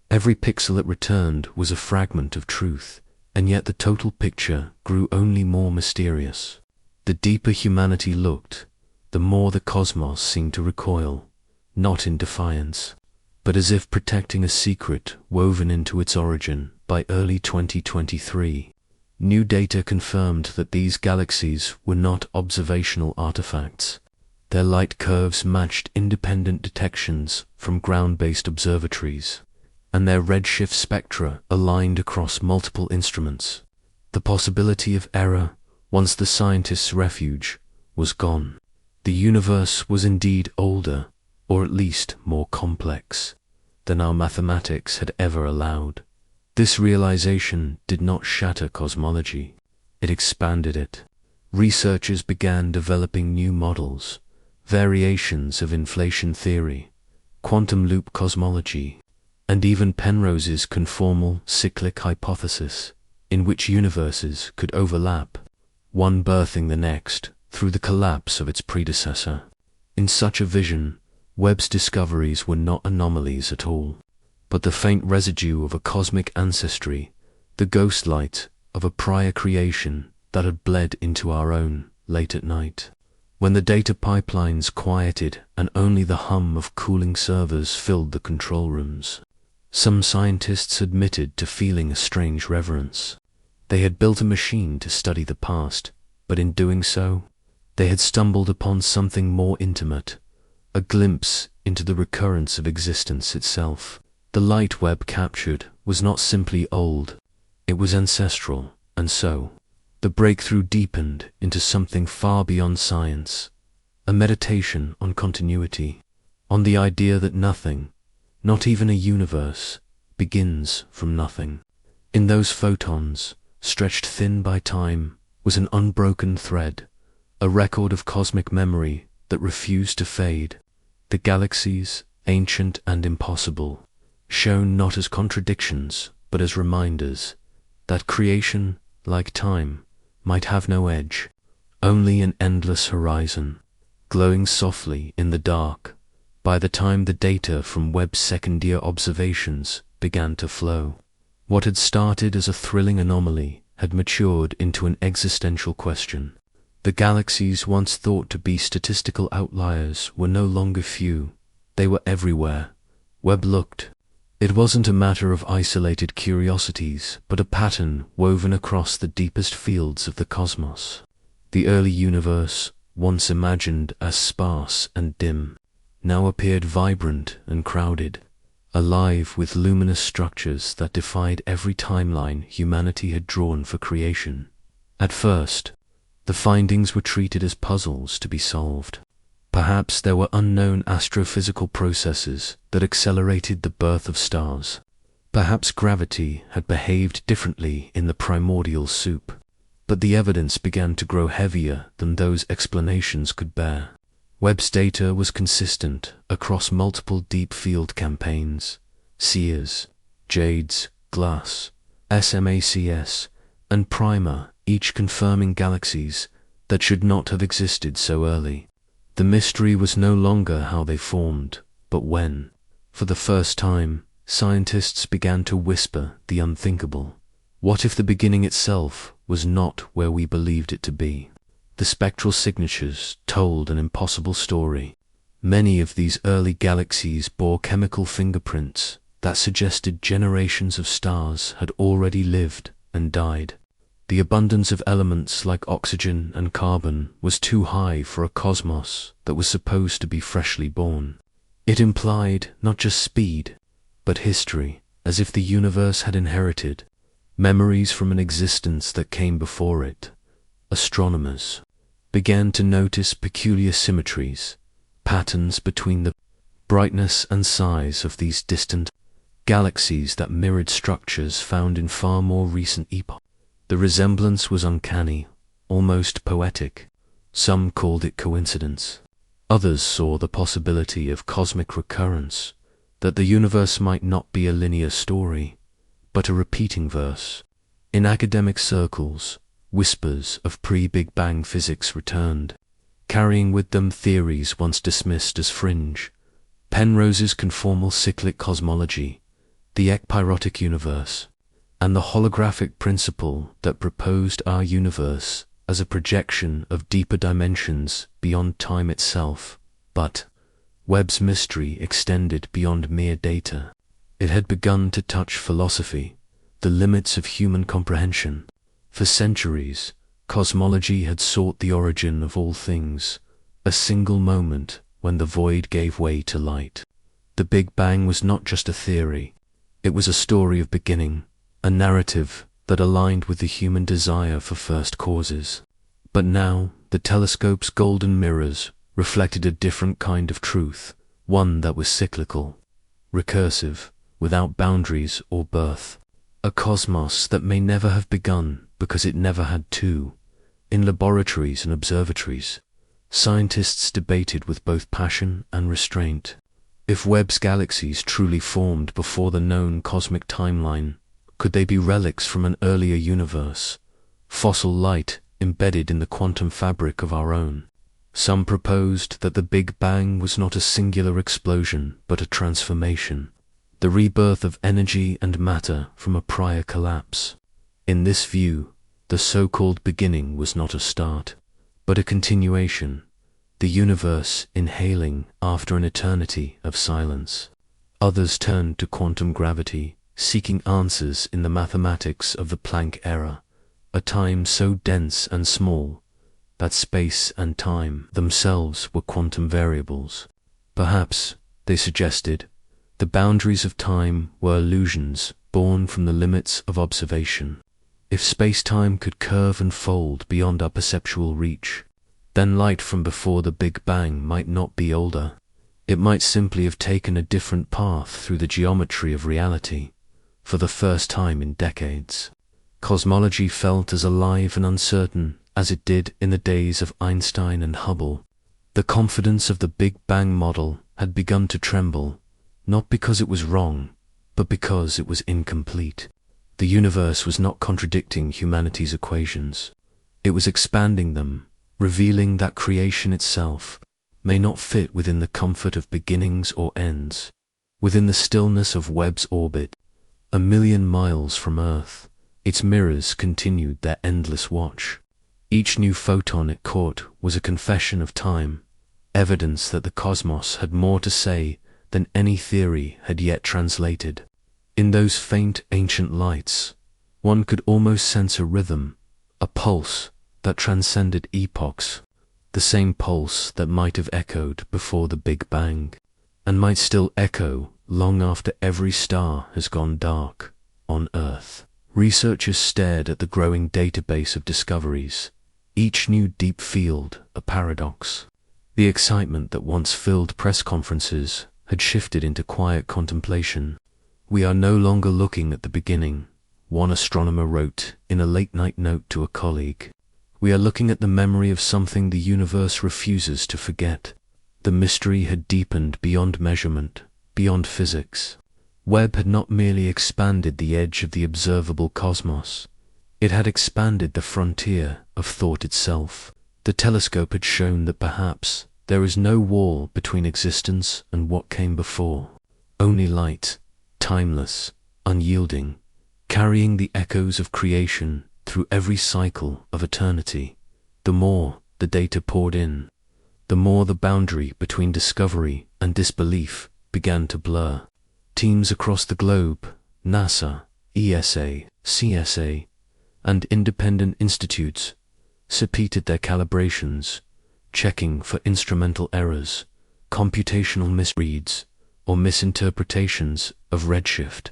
Speaker 1: Every pixel it returned was a fragment of truth, and yet the total picture grew only more mysterious. The deeper humanity looked, the more the cosmos seemed to recoil, not in defiance, but as if protecting a secret woven into its origin. By early 2023, new data confirmed that these galaxies were not observational artifacts. Their light curves matched independent detections from ground-based observatories, and their redshift spectra aligned across multiple instruments. The possibility of error, once the scientists' refuge, was gone. The universe was indeed older, or at least more complex, than our mathematics had ever allowed. This realization did not shatter cosmology, it expanded it. Researchers began developing new models, variations of inflation theory, quantum loop cosmology, and even Penrose's conformal cyclic hypothesis, in which universes could overlap, one birthing the next through the collapse of its predecessor. In such a vision, Webb's discoveries were not anomalies at all, but the faint residue of a cosmic ancestry, the ghost light of a prior creation that had bled into our own late at night. When the data pipelines quieted and only the hum of cooling servers filled the control rooms, some scientists admitted to feeling a strange reverence. They had built a machine to study the past, but in doing so, they had stumbled upon something more intimate, a glimpse into the recurrence of existence itself. The light Webb captured was not simply old, it was ancestral, and so, the breakthrough deepened into something far beyond science, a meditation on continuity, on the idea that nothing, not even a universe, begins from nothing. In those photons, stretched thin by time, was an unbroken thread, a record of cosmic memory that refused to fade. The galaxies, ancient and impossible, shown not as contradictions, but as reminders that creation, like time, might have no edge, only an endless horizon, glowing softly in the dark. By the time the data from Webb's second-year observations began to flow, what had started as a thrilling anomaly had matured into an existential question. The galaxies once thought to be statistical outliers were no longer few, they were everywhere. Webb looked. It wasn't a matter of isolated curiosities, but a pattern woven across the deepest fields of the cosmos. The early universe, once imagined as sparse and dim, now appeared vibrant and crowded, alive with luminous structures that defied every timeline humanity had drawn for creation. At first, the findings were treated as puzzles to be solved. Perhaps there were unknown astrophysical processes that accelerated the birth of stars. Perhaps gravity had behaved differently in the primordial soup. But the evidence began to grow heavier than those explanations could bear. Webb's data was consistent across multiple deep field campaigns, SEERS, JADES, GLASS, SMACS, and PRIMA, each confirming galaxies that should not have existed so early. The mystery was no longer how they formed, but when. For the first time, scientists began to whisper the unthinkable. What if the beginning itself was not where we believed it to be? The spectral signatures told an impossible story. Many of these early galaxies bore chemical fingerprints that suggested generations of stars had already lived and died. The abundance of elements like oxygen and carbon was too high for a cosmos that was supposed to be freshly born. It implied not just speed, but history, as if the universe had inherited memories from an existence that came before it. Astronomers began to notice peculiar symmetries, patterns between the brightness and size of these distant galaxies that mirrored structures found in far more recent epochs. The resemblance was uncanny, almost poetic. Some called it coincidence. Others saw the possibility of cosmic recurrence, that the universe might not be a linear story, but a repeating verse. In academic circles, whispers of pre-Big Bang physics returned, carrying with them theories once dismissed as fringe. Penrose's conformal cyclic cosmology, the ekpyrotic universe, and the holographic principle that proposed our universe as a projection of deeper dimensions beyond time itself. But Webb's mystery extended beyond mere data. It had begun to touch philosophy, the limits of human comprehension. For centuries, cosmology had sought the origin of all things, a single moment when the void gave way to light. The Big Bang was not just a theory, it was a story of beginning, a narrative that aligned with the human desire for first causes. But now, the telescope's golden mirrors reflected a different kind of truth, one that was cyclical, recursive, without boundaries or birth. A cosmos that may never have begun because it never had to. In laboratories and observatories, scientists debated with both passion and restraint. If Webb's galaxies truly formed before the known cosmic timeline, could they be relics from an earlier universe, fossil light embedded in the quantum fabric of our own? Some proposed that the Big Bang was not a singular explosion, but a transformation, the rebirth of energy and matter from a prior collapse. In this view, the so-called beginning was not a start, but a continuation, the universe inhaling after an eternity of silence. Others turned to quantum gravity, seeking answers in the mathematics of the Planck era, a time so dense and small that space and time themselves were quantum variables. Perhaps, they suggested, the boundaries of time were illusions born from the limits of observation. If space-time could curve and fold beyond our perceptual reach, then light from before the Big Bang might not be older. It might simply have taken a different path through the geometry of reality, for the first time in decades. Cosmology felt as alive and uncertain as it did in the days of Einstein and Hubble. The confidence of the Big Bang model had begun to tremble, not because it was wrong, but because it was incomplete. The universe was not contradicting humanity's equations. It was expanding them, revealing that creation itself may not fit within the comfort of beginnings or ends. Within the stillness of Webb's orbit, 1,000,000 miles from Earth, its mirrors continued their endless watch. Each new photon it caught was a confession of time, evidence that the cosmos had more to say than any theory had yet translated. In those faint ancient lights, one could almost sense a rhythm, a pulse that transcended epochs, the same pulse that might have echoed before the Big Bang, and might still echo long after every star has gone dark on Earth. Researchers stared at the growing database of discoveries, each new deep field a paradox. The excitement that once filled press conferences had shifted into quiet contemplation. "We are no longer looking at the beginning," one astronomer wrote in a late-night note to a colleague. "We are looking at the memory of something the universe refuses to forget." The mystery had deepened beyond measurement, beyond physics. Webb had not merely expanded the edge of the observable cosmos, it had expanded the frontier of thought itself. The telescope had shown that perhaps there is no wall between existence and what came before, only light, timeless, unyielding, carrying the echoes of creation through every cycle of eternity. The more the data poured in, the more the boundary between discovery and disbelief began to blur. Teams across the globe, NASA, ESA, CSA, and independent institutes repeated their calibrations, checking for instrumental errors, computational misreads, or misinterpretations of redshift.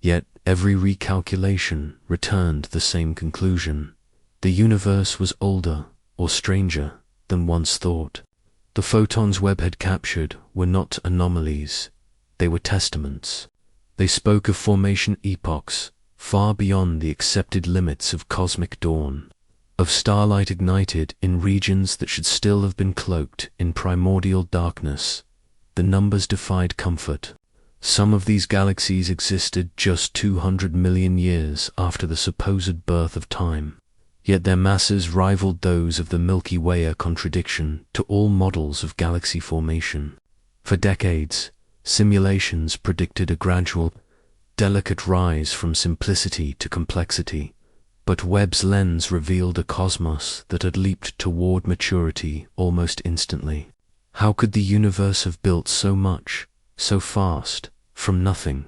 Speaker 1: Yet every recalculation returned the same conclusion. The universe was older or stranger than once thought. The photons Webb had captured were not anomalies, they were testaments. They spoke of formation epochs far beyond the accepted limits of cosmic dawn, of starlight ignited in regions that should still have been cloaked in primordial darkness. The numbers defied comfort. Some of these galaxies existed just 200 million years after the supposed birth of time, yet their masses rivaled those of the Milky Way, a contradiction to all models of galaxy formation. For decades, simulations predicted a gradual, delicate rise from simplicity to complexity, but Webb's lens revealed a cosmos that had leaped toward maturity almost instantly. How could the universe have built so much, so fast, from nothing?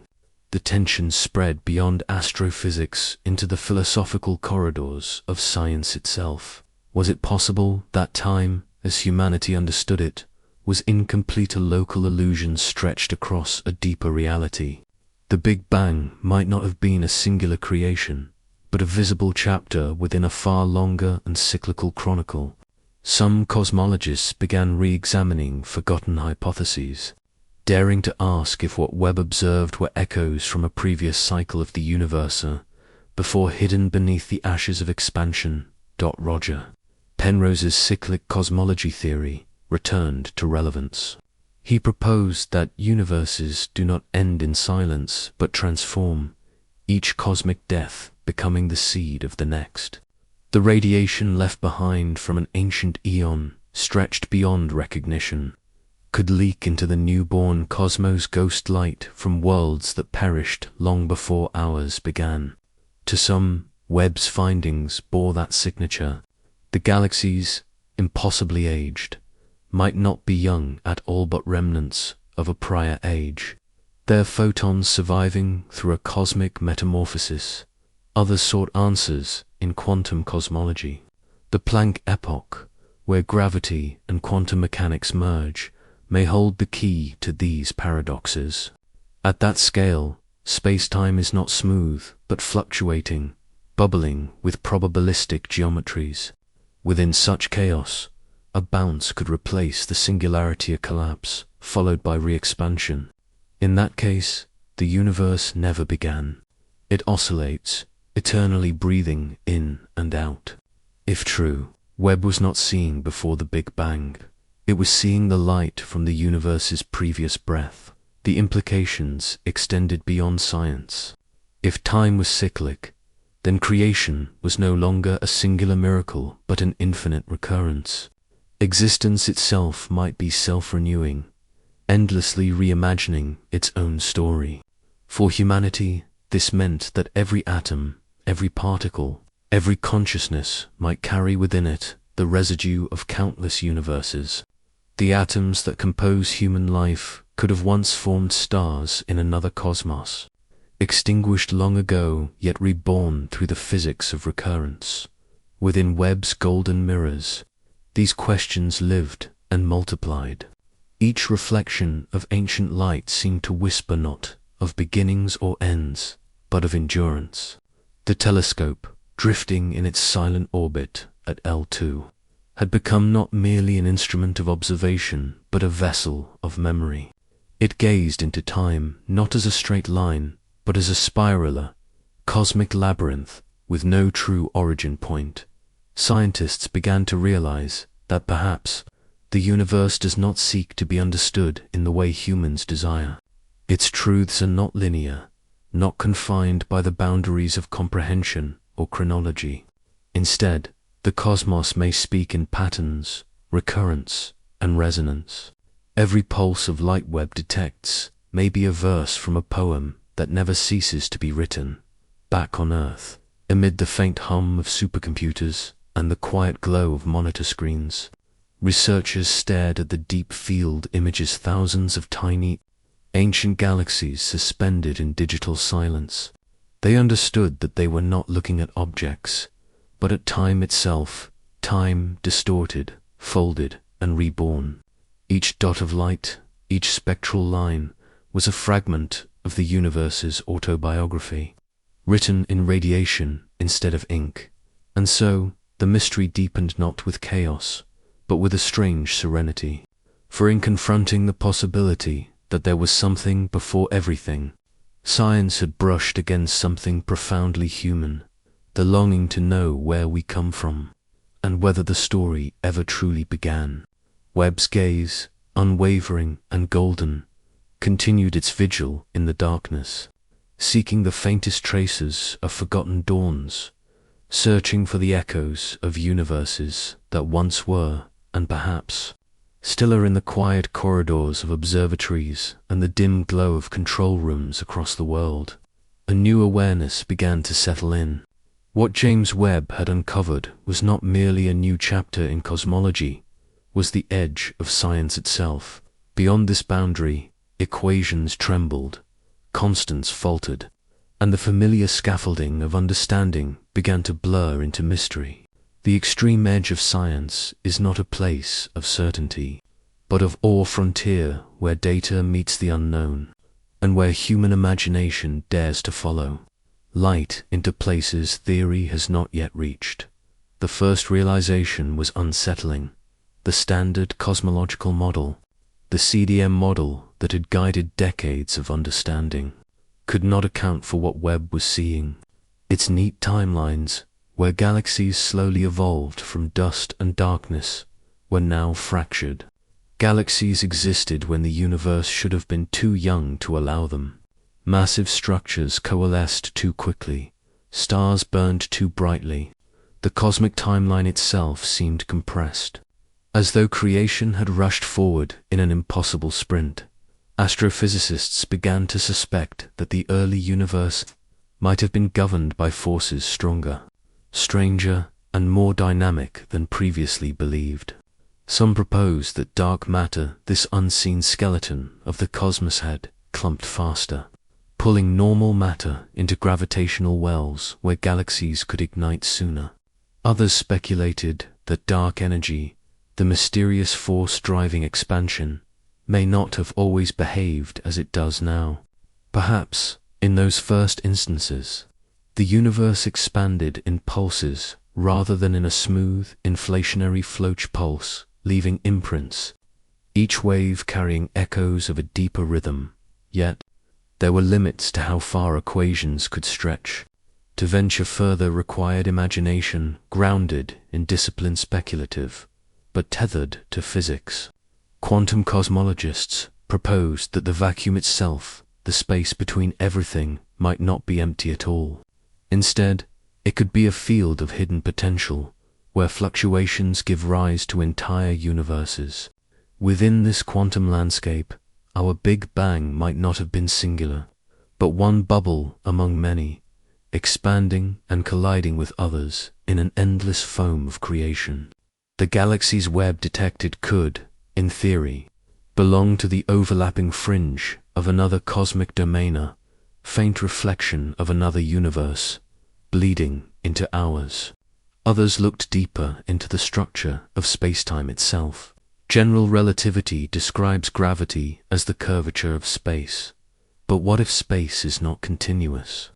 Speaker 1: The tension spread beyond astrophysics into the philosophical corridors of science itself. Was it possible that time, as humanity understood it, was incomplete, a local illusion stretched across a deeper reality? The Big Bang might not have been a singular creation, but a visible chapter within a far longer and cyclical chronicle. Some cosmologists began re-examining forgotten hypotheses, daring to ask if what Webb observed were echoes from a previous cycle of the universe, before hidden beneath the ashes of expansion. Roger Penrose's cyclic cosmology theory returned to relevance. He proposed that universes do not end in silence but transform, each cosmic death becoming the seed of the next. The radiation left behind from an ancient eon, stretched beyond recognition, could leak into the newborn cosmos, ghost light from worlds that perished long before ours began. To some, Webb's findings bore that signature. The galaxies, impossibly aged, might not be young at all but remnants of a prior age, their photons surviving through a cosmic metamorphosis. Others sought answers in quantum cosmology, the Planck epoch, where gravity and quantum mechanics merge, may hold the key to these paradoxes. At that scale, space-time is not smooth, but fluctuating, bubbling with probabilistic geometries. Within such chaos, a bounce could replace the singularity, a collapse, followed by re-expansion. In that case, the universe never began. It oscillates, eternally breathing in and out. If true, Webb was not seeing before the Big Bang. It was seeing the light from the universe's previous breath. The implications extended beyond science. If time was cyclic, then creation was no longer a singular miracle but an infinite recurrence. Existence itself might be self-renewing, endlessly reimagining its own story. For humanity, this meant that every atom, every particle, every consciousness might carry within it the residue of countless universes. The atoms that compose human life could have once formed stars in another cosmos, extinguished long ago yet reborn through the physics of recurrence. Within Webb's golden mirrors, these questions lived and multiplied. Each reflection of ancient light seemed to whisper not of beginnings or ends, but of endurance. The telescope, drifting in its silent orbit at L2, had become not merely an instrument of observation, but a vessel of memory. It gazed into time not as a straight line, but as a spiraler, cosmic labyrinth with no true origin point. Scientists began to realize that perhaps the universe does not seek to be understood in the way humans desire. Its truths are not linear, not confined by the boundaries of comprehension or chronology. Instead, the cosmos may speak in patterns, recurrence, and resonance. Every pulse of light Webb detects may be a verse from a poem that never ceases to be written. Back on Earth, amid the faint hum of supercomputers and the quiet glow of monitor screens, researchers stared at the deep field images thousands of tiny, ancient galaxies suspended in digital silence. They understood that they were not looking at objects, but at time itself, time distorted, folded, and reborn. Each dot of light, each spectral line, was a fragment of the universe's autobiography, written in radiation instead of ink. And so, the mystery deepened not with chaos, but with a strange serenity. For in confronting the possibility that there was something before everything, science had brushed against something profoundly human, the longing to know where we come from, and whether the story ever truly began. Webb's gaze, unwavering and golden, continued its vigil in the darkness, seeking the faintest traces of forgotten dawns, searching for the echoes of universes that once were, and perhaps still are, in the quiet corridors of observatories and the dim glow of control rooms across the world. A new awareness began to settle in. What James Webb had uncovered was not merely a new chapter in cosmology, was the edge of science itself. Beyond this boundary, equations trembled, constants faltered, and the familiar scaffolding of understanding began to blur into mystery. The extreme edge of science is not a place of certainty, but of awe frontier where data meets the unknown, and where human imagination dares to follow light into places theory has not yet reached. The first realization was unsettling. The standard cosmological model, the CDM model that had guided decades of understanding, could not account for what Webb was seeing. Its neat timelines, where galaxies slowly evolved from dust and darkness, were now fractured. Galaxies existed when the universe should have been too young to allow them. Massive structures coalesced too quickly. Stars burned too brightly. The cosmic timeline itself seemed compressed, as though creation had rushed forward in an impossible sprint. Astrophysicists began to suspect that the early universe might have been governed by forces stronger, stranger, and more dynamic than previously believed. Some proposed that dark matter, this unseen skeleton of the cosmos, had clumped faster, pulling normal matter into gravitational wells where galaxies could ignite sooner. Others speculated that dark energy, the mysterious force driving expansion, may not have always behaved as it does now. Perhaps, in those first instances, the universe expanded in pulses rather than in a smooth, inflationary floach pulse, leaving imprints, each wave carrying echoes of a deeper rhythm. Yet, there were limits to how far equations could stretch. To venture further required imagination grounded in discipline speculative, but tethered to physics. Quantum cosmologists proposed that the vacuum itself, the space between everything, might not be empty at all. Instead, it could be a field of hidden potential, where fluctuations give rise to entire universes. Within this quantum landscape, our Big Bang might not have been singular, but one bubble among many, expanding and colliding with others in an endless foam of creation. The galaxies Webb detected could, in theory, belong to the overlapping fringe of another cosmic domain, a faint reflection of another universe, bleeding into ours. Others looked deeper into the structure of spacetime itself. General relativity describes gravity as the curvature of space. But what if space is not continuous?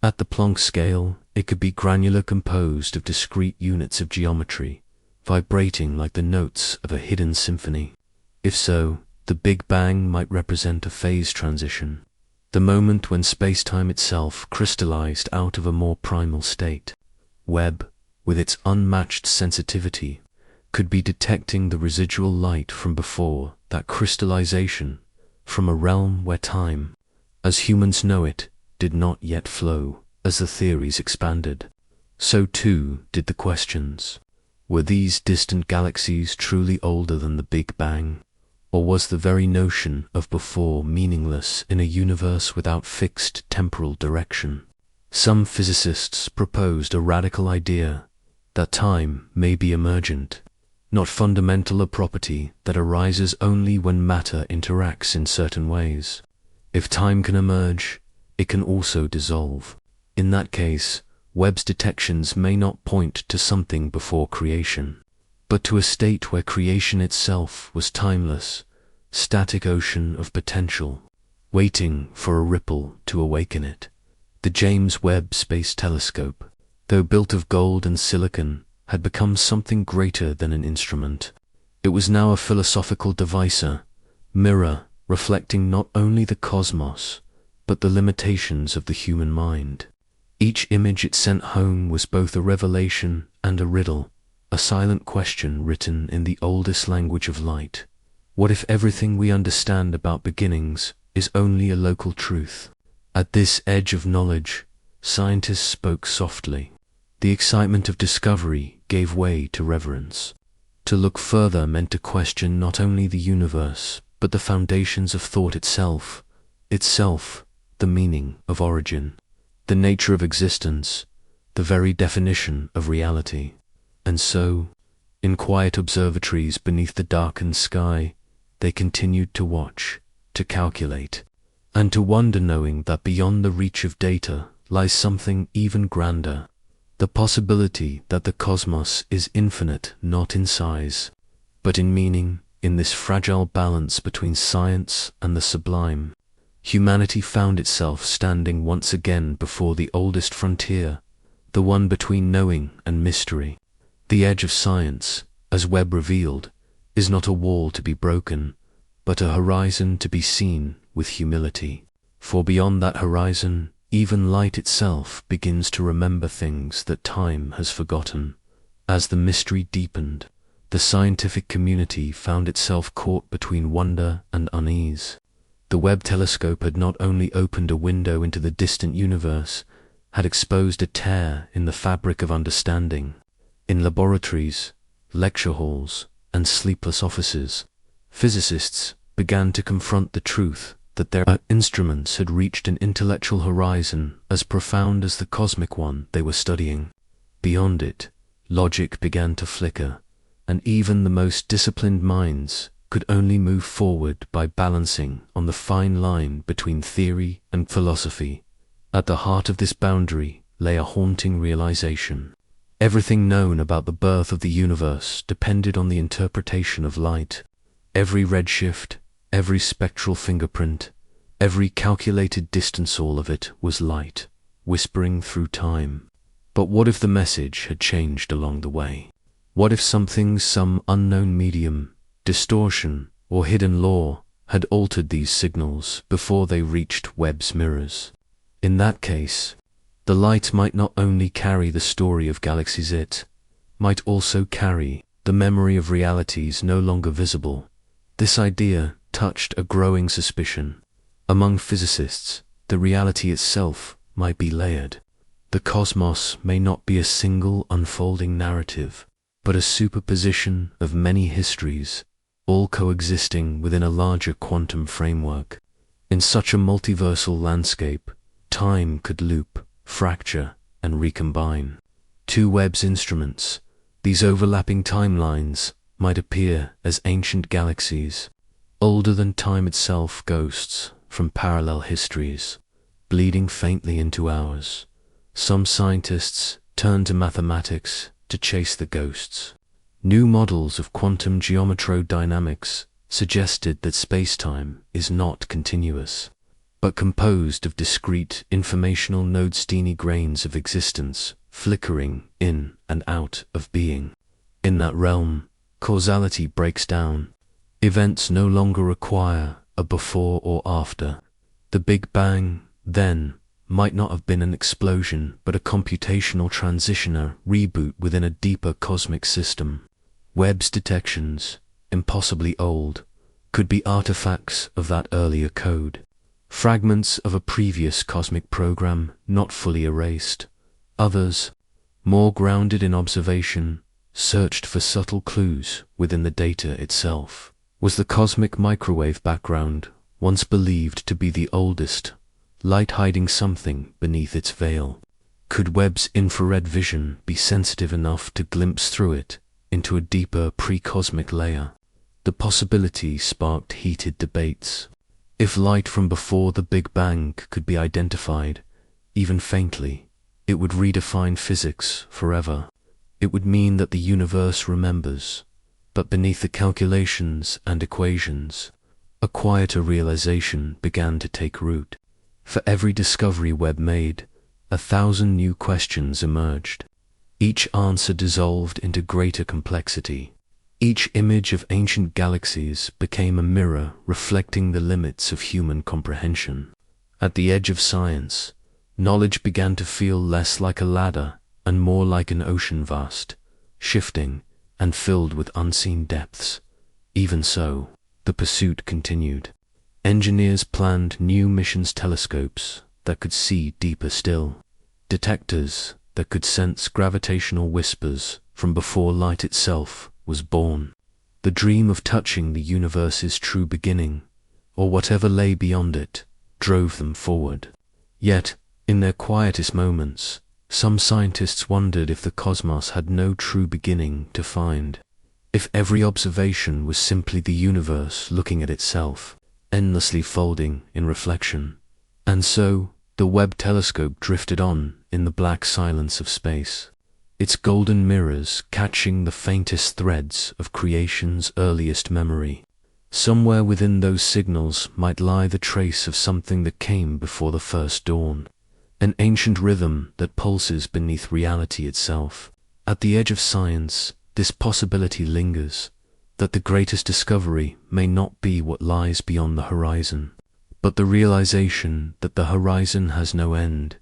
Speaker 1: At the Planck scale, it could be granular, composed of discrete units of geometry, vibrating like the notes of a hidden symphony. If so, the Big Bang might represent a phase transition, the moment when spacetime itself crystallized out of a more primal state. Webb, with its unmatched sensitivity, could be detecting the residual light from before that crystallization, from a realm where time, as humans know it, did not yet flow. As the theories expanded, so too did the questions. Were these distant galaxies truly older than the Big Bang? Or was the very notion of before meaningless in a universe without fixed temporal direction? Some physicists proposed a radical idea that time may be emergent, not fundamental, a property that arises only when matter interacts in certain ways. If time can emerge, it can also dissolve. In that case, Webb's detections may not point to something before creation, but to a state where creation itself was timeless, static ocean of potential, waiting for a ripple to awaken it. The James Webb Space Telescope, though built of gold and silicon, had become something greater than an instrument. It was now a philosophical devicer, mirror reflecting not only the cosmos, but the limitations of the human mind. Each image it sent home was both a revelation and a riddle, a silent question written in the oldest language of light. What if everything we understand about beginnings is only a local truth? At this edge of knowledge, scientists spoke softly. The excitement of discovery gave way to reverence. To look further meant to question not only the universe, but the foundations of thought itself, the meaning of origin, the nature of existence, the very definition of reality. And so, in quiet observatories beneath the darkened sky, they continued to watch, to calculate, and to wonder, knowing that beyond the reach of data lies something even grander, the possibility that the cosmos is infinite not in size, but in meaning. In this fragile balance between science and the sublime, humanity found itself standing once again before the oldest frontier, the one between knowing and mystery. The edge of science, as Webb revealed, is not a wall to be broken, but a horizon to be seen with humility. For beyond that horizon, even light itself begins to remember things that time has forgotten. As the mystery deepened, the scientific community found itself caught between wonder and unease. The Webb telescope had not only opened a window into the distant universe, had exposed a tear in the fabric of understanding. In laboratories, lecture halls, and sleepless offices, physicists began to confront the truth that their instruments had reached an intellectual horizon as profound as the cosmic one they were studying. Beyond it, logic began to flicker, and even the most disciplined minds could only move forward by balancing on the fine line between theory and philosophy. At the heart of this boundary lay a haunting realization. Everything known about the birth of the universe depended on the interpretation of light. Every redshift, every spectral fingerprint, every calculated distance, all of it was light, whispering through time. But what if the message had changed along the way? What if some unknown medium, distortion, or hidden law had altered these signals before they reached Webb's mirrors? In that case, the light might not only carry the story of galaxies, it might also carry the memory of realities no longer visible. This idea touched a growing suspicion. Among physicists, the reality itself might be layered. The cosmos may not be a single unfolding narrative, but a superposition of many histories, all coexisting within a larger quantum framework. In such a multiversal landscape, time could loop, fracture, and recombine. To Webb's instruments, these overlapping timelines might appear as ancient galaxies, older than time itself, ghosts from parallel histories, bleeding faintly into ours. Some scientists turn to mathematics to chase the ghosts. New models of quantum geometrodynamics suggested that space-time is not continuous, but composed of discrete informational nodes, teeny grains of existence flickering in and out of being. In that realm, causality breaks down. Events no longer require a before or after. The Big Bang, then, might not have been an explosion, but a computational transitioner reboot within a deeper cosmic system. Webb's detections, impossibly old, could be artifacts of that earlier code, fragments of a previous cosmic program not fully erased. Others, more grounded in observation, searched for subtle clues within the data itself. Was the cosmic microwave background, once believed to be the oldest, light hiding something beneath its veil? Could Webb's infrared vision be sensitive enough to glimpse through it into a deeper pre-cosmic layer? The possibility sparked heated debates. If light from before the Big Bang could be identified, even faintly, it would redefine physics forever. It would mean that the universe remembers, but beneath the calculations and equations, a quieter realization began to take root. For every discovery Webb made, 1,000 new questions emerged. Each answer dissolved into greater complexity. Each image of ancient galaxies became a mirror reflecting the limits of human comprehension. At the edge of science, knowledge began to feel less like a ladder and more like an ocean vast, shifting, and filled with unseen depths. Even so, the pursuit continued. Engineers planned new missions, telescopes that could see deeper still, detectors that could sense gravitational whispers from before light itself was born. The dream of touching the universe's true beginning, or whatever lay beyond it, drove them forward. Yet, in their quietest moments, some scientists wondered if the cosmos had no true beginning to find. If every observation was simply the universe looking at itself, endlessly folding in reflection. And so, the Webb telescope drifted on in the black silence of space, its golden mirrors catching the faintest threads of creation's earliest memory. Somewhere within those signals might lie the trace of something that came before the first dawn, an ancient rhythm that pulses beneath reality itself. At the edge of science, this possibility lingers, that the greatest discovery may not be what lies beyond the horizon, but the realization that the horizon has no end.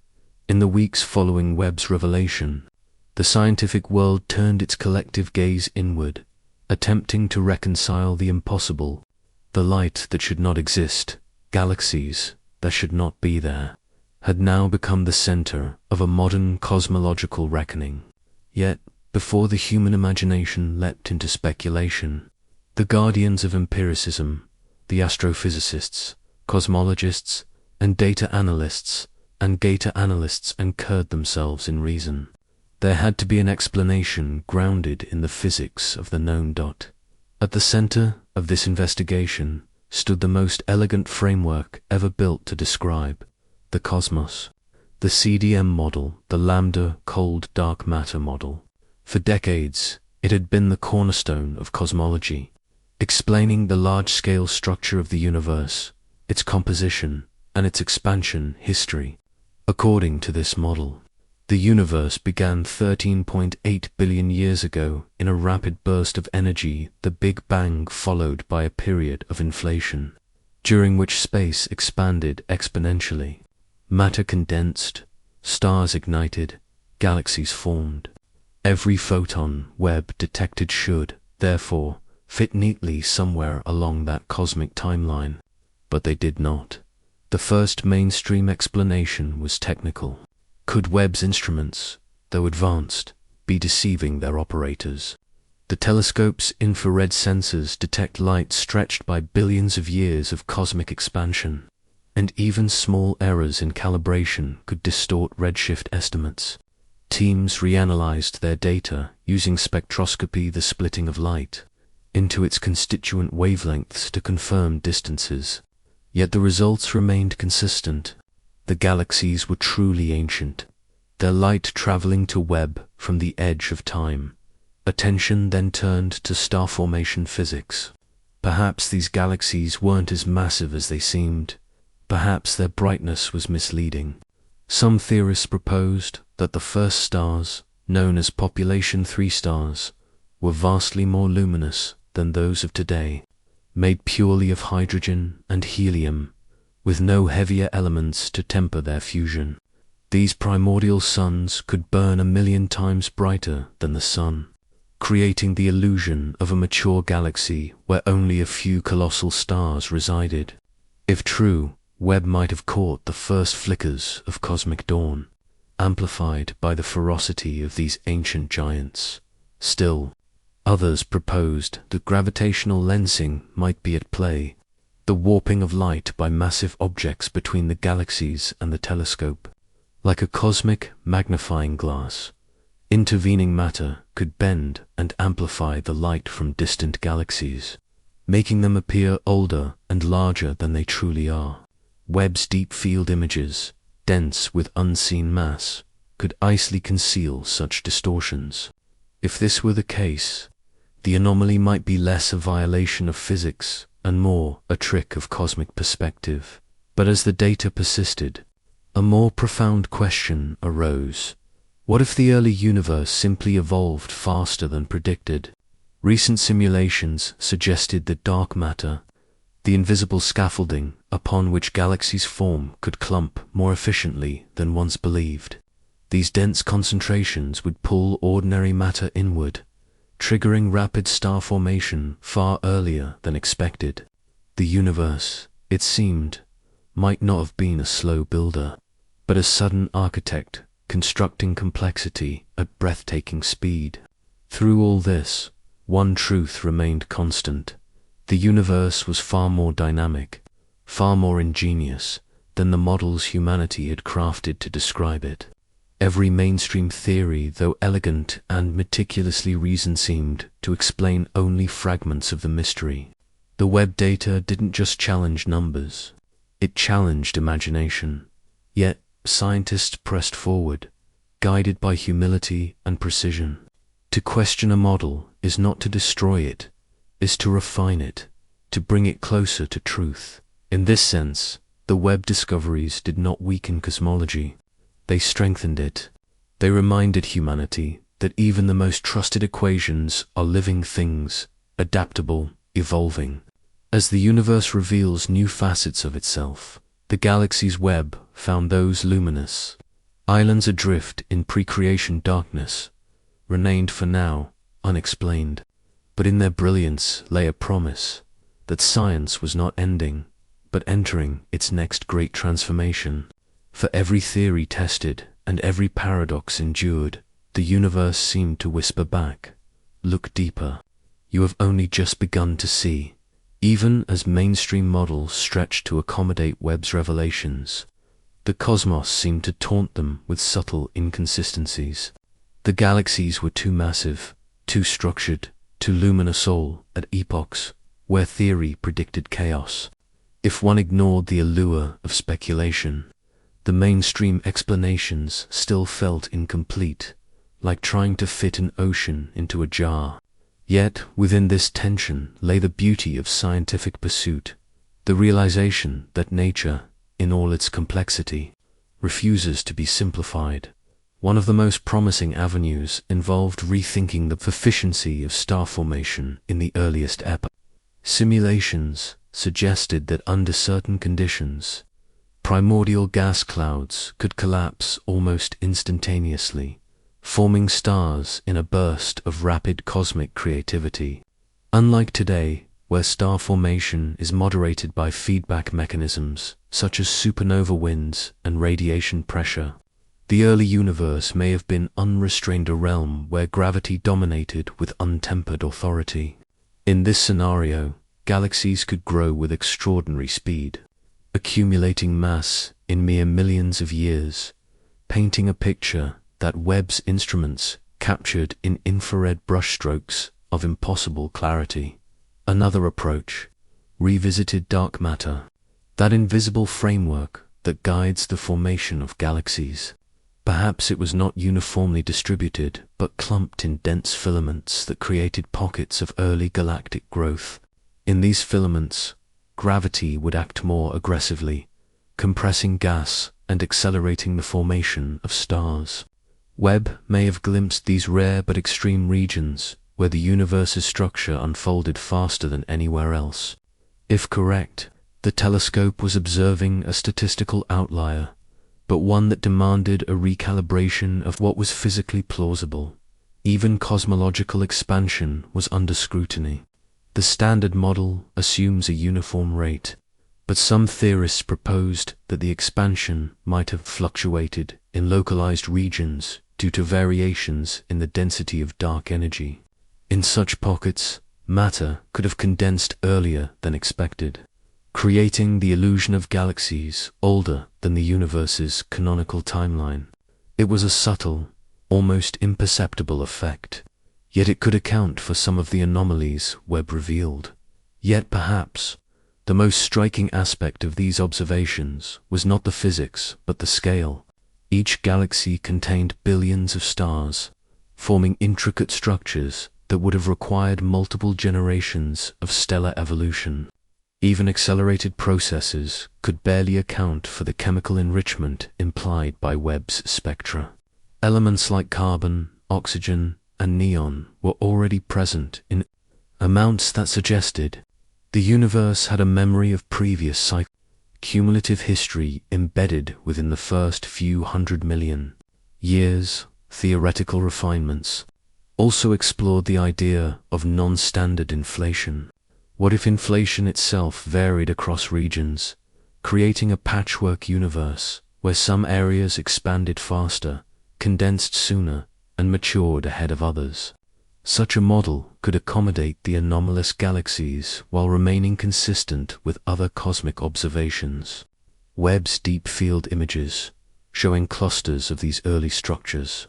Speaker 1: In the weeks following Webb's revelation, the scientific world turned its collective gaze inward, attempting to reconcile the impossible. The light that should not exist, galaxies that should not be there, had now become the center of a modern cosmological reckoning. Yet, before the human imagination leapt into speculation, the guardians of empiricism, the astrophysicists, cosmologists, and data analysts anchored themselves in reason. There had to be an explanation grounded in the physics of the known. At the center of this investigation stood the most elegant framework ever built to describe the cosmos, the CDM model, the lambda cold dark matter model. For decades, it had been the cornerstone of cosmology, explaining the large-scale structure of the universe, its composition, and its expansion history. According to this model, the universe began 13.8 billion years ago in a rapid burst of energy, the Big Bang, followed by a period of inflation, during which space expanded exponentially. Matter condensed, stars ignited, galaxies formed. Every photon Webb detected should, therefore, fit neatly somewhere along that cosmic timeline. But they did not. The first mainstream explanation was technical. Could Webb's instruments, though advanced, be deceiving their operators? The telescope's infrared sensors detect light stretched by billions of years of cosmic expansion, and even small errors in calibration could distort redshift estimates. Teams reanalyzed their data using spectroscopy, the splitting of light, into its constituent wavelengths to confirm distances. Yet the results remained consistent. The galaxies were truly ancient, their light traveling to Webb from the edge of time. Attention then turned to star formation physics. Perhaps these galaxies weren't as massive as they seemed. Perhaps their brightness was misleading. Some theorists proposed that the first stars, known as population 3 stars, were vastly more luminous than those of today, made purely of hydrogen and helium, with no heavier elements to temper their fusion. These primordial suns could burn 1,000,000 times brighter than the sun, creating the illusion of a mature galaxy where only a few colossal stars resided. If true, Webb might have caught the first flickers of cosmic dawn, amplified by the ferocity of these ancient giants. Still, others proposed that gravitational lensing might be at play, the warping of light by massive objects between the galaxies and the telescope. Like a cosmic magnifying glass, intervening matter could bend and amplify the light from distant galaxies. making them appear older and larger than they truly are. Webb's deep field images, dense with unseen mass, could easily conceal such distortions. If this were the case, the anomaly might be less a violation of physics and more a trick of cosmic perspective. But as the data persisted, a more profound question arose. What if the early universe simply evolved faster than predicted? Recent simulations suggested that dark matter, the invisible scaffolding upon which galaxies form, could clump more efficiently than once believed. These dense concentrations would pull ordinary matter inward, triggering rapid star formation far earlier than expected. The universe, it seemed, might not have been a slow builder, but a sudden architect constructing complexity at breathtaking speed. Through all this, one truth remained constant. The universe was far more dynamic, far more ingenious than the models humanity had crafted to describe it. Every mainstream theory, though elegant and meticulously reasoned, seemed to explain only fragments of the mystery. The Webb data didn't just challenge numbers, it challenged imagination. Yet scientists pressed forward, guided by humility and precision. To question a model is not to destroy it, is to refine it, to bring it closer to truth. In this sense, the Webb discoveries did not weaken cosmology. They strengthened it. They reminded humanity that even the most trusted equations are living things, adaptable, evolving. As the universe reveals new facets of itself, the galaxy's web found those luminous islands adrift in pre-creation darkness remained for now unexplained. But in their brilliance lay a promise that science was not ending, but entering its next great transformation. For every theory tested and every paradox endured, the universe seemed to whisper back, "Look deeper. You have only just begun to see." Even as mainstream models stretched to accommodate Webb's revelations, the cosmos seemed to taunt them with subtle inconsistencies. The galaxies were too massive, too structured, too luminous, all at epochs where theory predicted chaos. If one ignored the allure of speculation, the mainstream explanations still felt incomplete, like trying to fit an ocean into a jar. Yet within this tension lay the beauty of scientific pursuit, the realization that nature, in all its complexity, refuses to be simplified. One of the most promising avenues involved rethinking the efficiency of star formation in the earliest epoch. Simulations suggested that under certain conditions, primordial gas clouds could collapse almost instantaneously, forming stars in a burst of rapid cosmic creativity. Unlike today, where star formation is moderated by feedback mechanisms such as supernova winds and radiation pressure, the early universe may have been unrestrained, a realm where gravity dominated with untempered authority. In this scenario, galaxies could grow with extraordinary speed, accumulating mass in mere millions of years, painting a picture that Webb's instruments captured in infrared brushstrokes of impossible clarity. Another approach revisited dark matter, that invisible framework that guides the formation of galaxies. Perhaps it was not uniformly distributed, but clumped in dense filaments that created pockets of early galactic growth. In these filaments, gravity would act more aggressively, compressing gas and accelerating the formation of stars. Webb may have glimpsed these rare but extreme regions where the universe's structure unfolded faster than anywhere else. If correct, the telescope was observing a statistical outlier, but one that demanded a recalibration of what was physically plausible. Even cosmological expansion was under scrutiny. The standard model assumes a uniform rate, but some theorists proposed that the expansion might have fluctuated in localized regions due to variations in the density of dark energy. In such pockets, matter could have condensed earlier than expected, creating the illusion of galaxies older than the universe's canonical timeline. It was a subtle, almost imperceptible effect, yet it could account for some of the anomalies Webb revealed. Yet perhaps the most striking aspect of these observations was not the physics, but the scale. Each galaxy contained billions of stars, forming intricate structures that would have required multiple generations of stellar evolution. Even accelerated processes could barely account for the chemical enrichment implied by Webb's spectra. Elements like carbon, oxygen, and neon were already present in amounts that suggested the universe had a memory of previous cycles. Cumulative history embedded within the first few 100 million years. Theoretical refinements also explored the idea of non-standard inflation. What if inflation itself varied across regions, creating a patchwork universe where some areas expanded faster, condensed sooner, and matured ahead of others? Such a model could accommodate the anomalous galaxies while remaining consistent with other cosmic observations. Webb's deep field images, showing clusters of these early structures,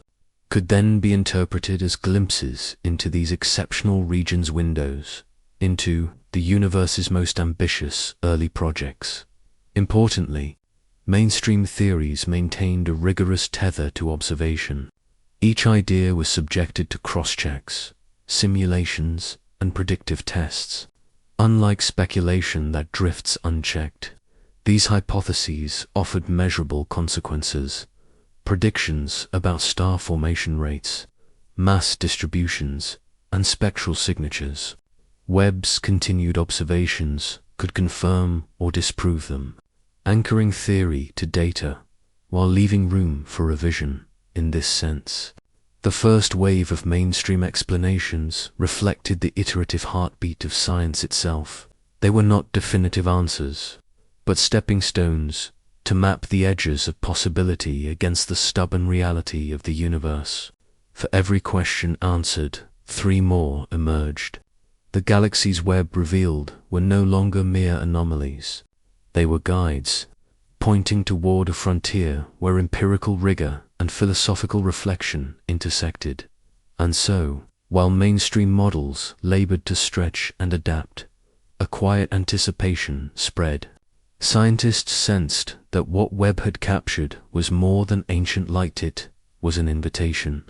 Speaker 1: could then be interpreted as glimpses into these exceptional regions' windows, into the universe's most ambitious early projects. Importantly, mainstream theories maintained a rigorous tether to observation. Each idea was subjected to cross-checks, simulations, and predictive tests. Unlike speculation that drifts unchecked, these hypotheses offered measurable consequences. Predictions about star formation rates, mass distributions, and spectral signatures. Webb's continued observations could confirm or disprove them, anchoring theory to data while leaving room for revision. In this sense, the first wave of mainstream explanations reflected the iterative heartbeat of science itself. They were not definitive answers, but stepping stones to map the edges of possibility against the stubborn reality of the universe. For every question answered, 3 more emerged. The galaxies Webb revealed were no longer mere anomalies. They were guides, pointing toward a frontier where empirical rigor and philosophical reflection intersected. And so, while mainstream models labored to stretch and adapt, a quiet anticipation spread. Scientists sensed that what Webb had captured was more than ancient light. It was an invitation.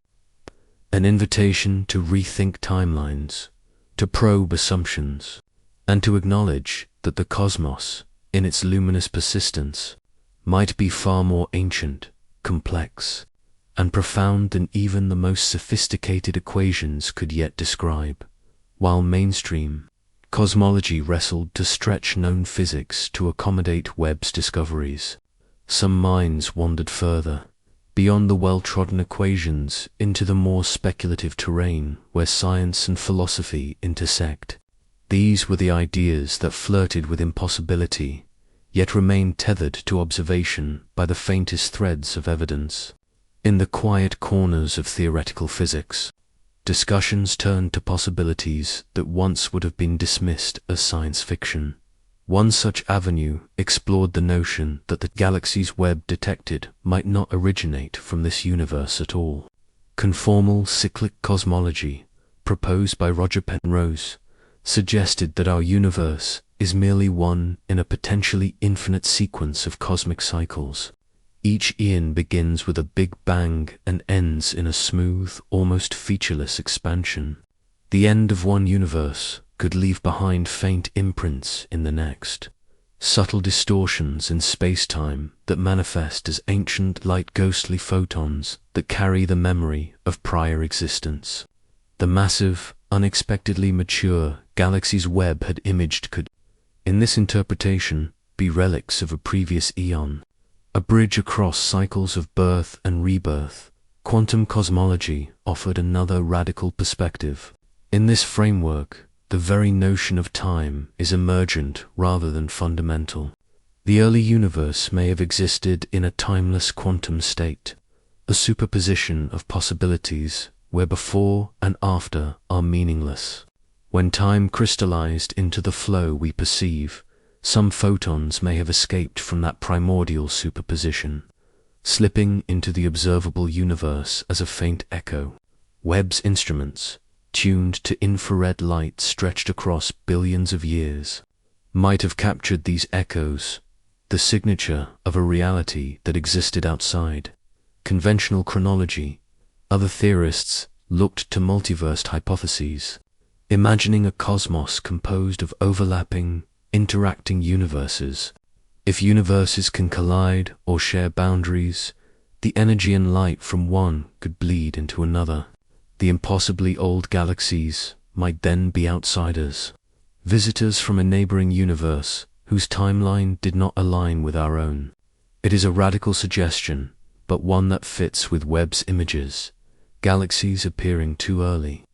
Speaker 1: An invitation to rethink timelines, to probe assumptions, and to acknowledge that the cosmos, in its luminous persistence, might be far more ancient, complex, and profound than even the most sophisticated equations could yet describe. While mainstream cosmology wrestled to stretch known physics to accommodate Webb's discoveries, some minds wandered further, beyond the well-trodden equations into the more speculative terrain where science and philosophy intersect. These were the ideas that flirted with impossibility, yet remained tethered to observation by the faintest threads of evidence. In the quiet corners of theoretical physics, discussions turned to possibilities that once would have been dismissed as science fiction. One such avenue explored the notion that the galaxies Webb detected might not originate from this universe at all. Conformal cyclic cosmology, proposed by Roger Penrose, suggested that our universe is merely one in a potentially infinite sequence of cosmic cycles. Each eon begins with a big bang and ends in a smooth, almost featureless expansion. The end of one universe could leave behind faint imprints in the next, subtle distortions in space-time that manifest as ancient light ghostly photons that carry the memory of prior existence. The massive, unexpectedly mature galaxies Webb had imaged could, in this interpretation, be relics of a previous eon, a bridge across cycles of birth and rebirth. Quantum cosmology offered another radical perspective. In this framework, the very notion of time is emergent rather than fundamental. The early universe may have existed in a timeless quantum state, a superposition of possibilities where before and after are meaningless. When time crystallized into the flow we perceive, some photons may have escaped from that primordial superposition, slipping into the observable universe as a faint echo. Webb's instruments, tuned to infrared light stretched across billions of years, might have captured these echoes, the signature of a reality that existed outside conventional chronology. Other theorists looked to multiverse hypotheses, imagining a cosmos composed of overlapping, interacting universes. If universes can collide or share boundaries, the energy and light from one could bleed into another. The impossibly old galaxies might then be outsiders, visitors from a neighboring universe whose timeline did not align with our own. It is a radical suggestion, but one that fits with Webb's images, galaxies appearing too early,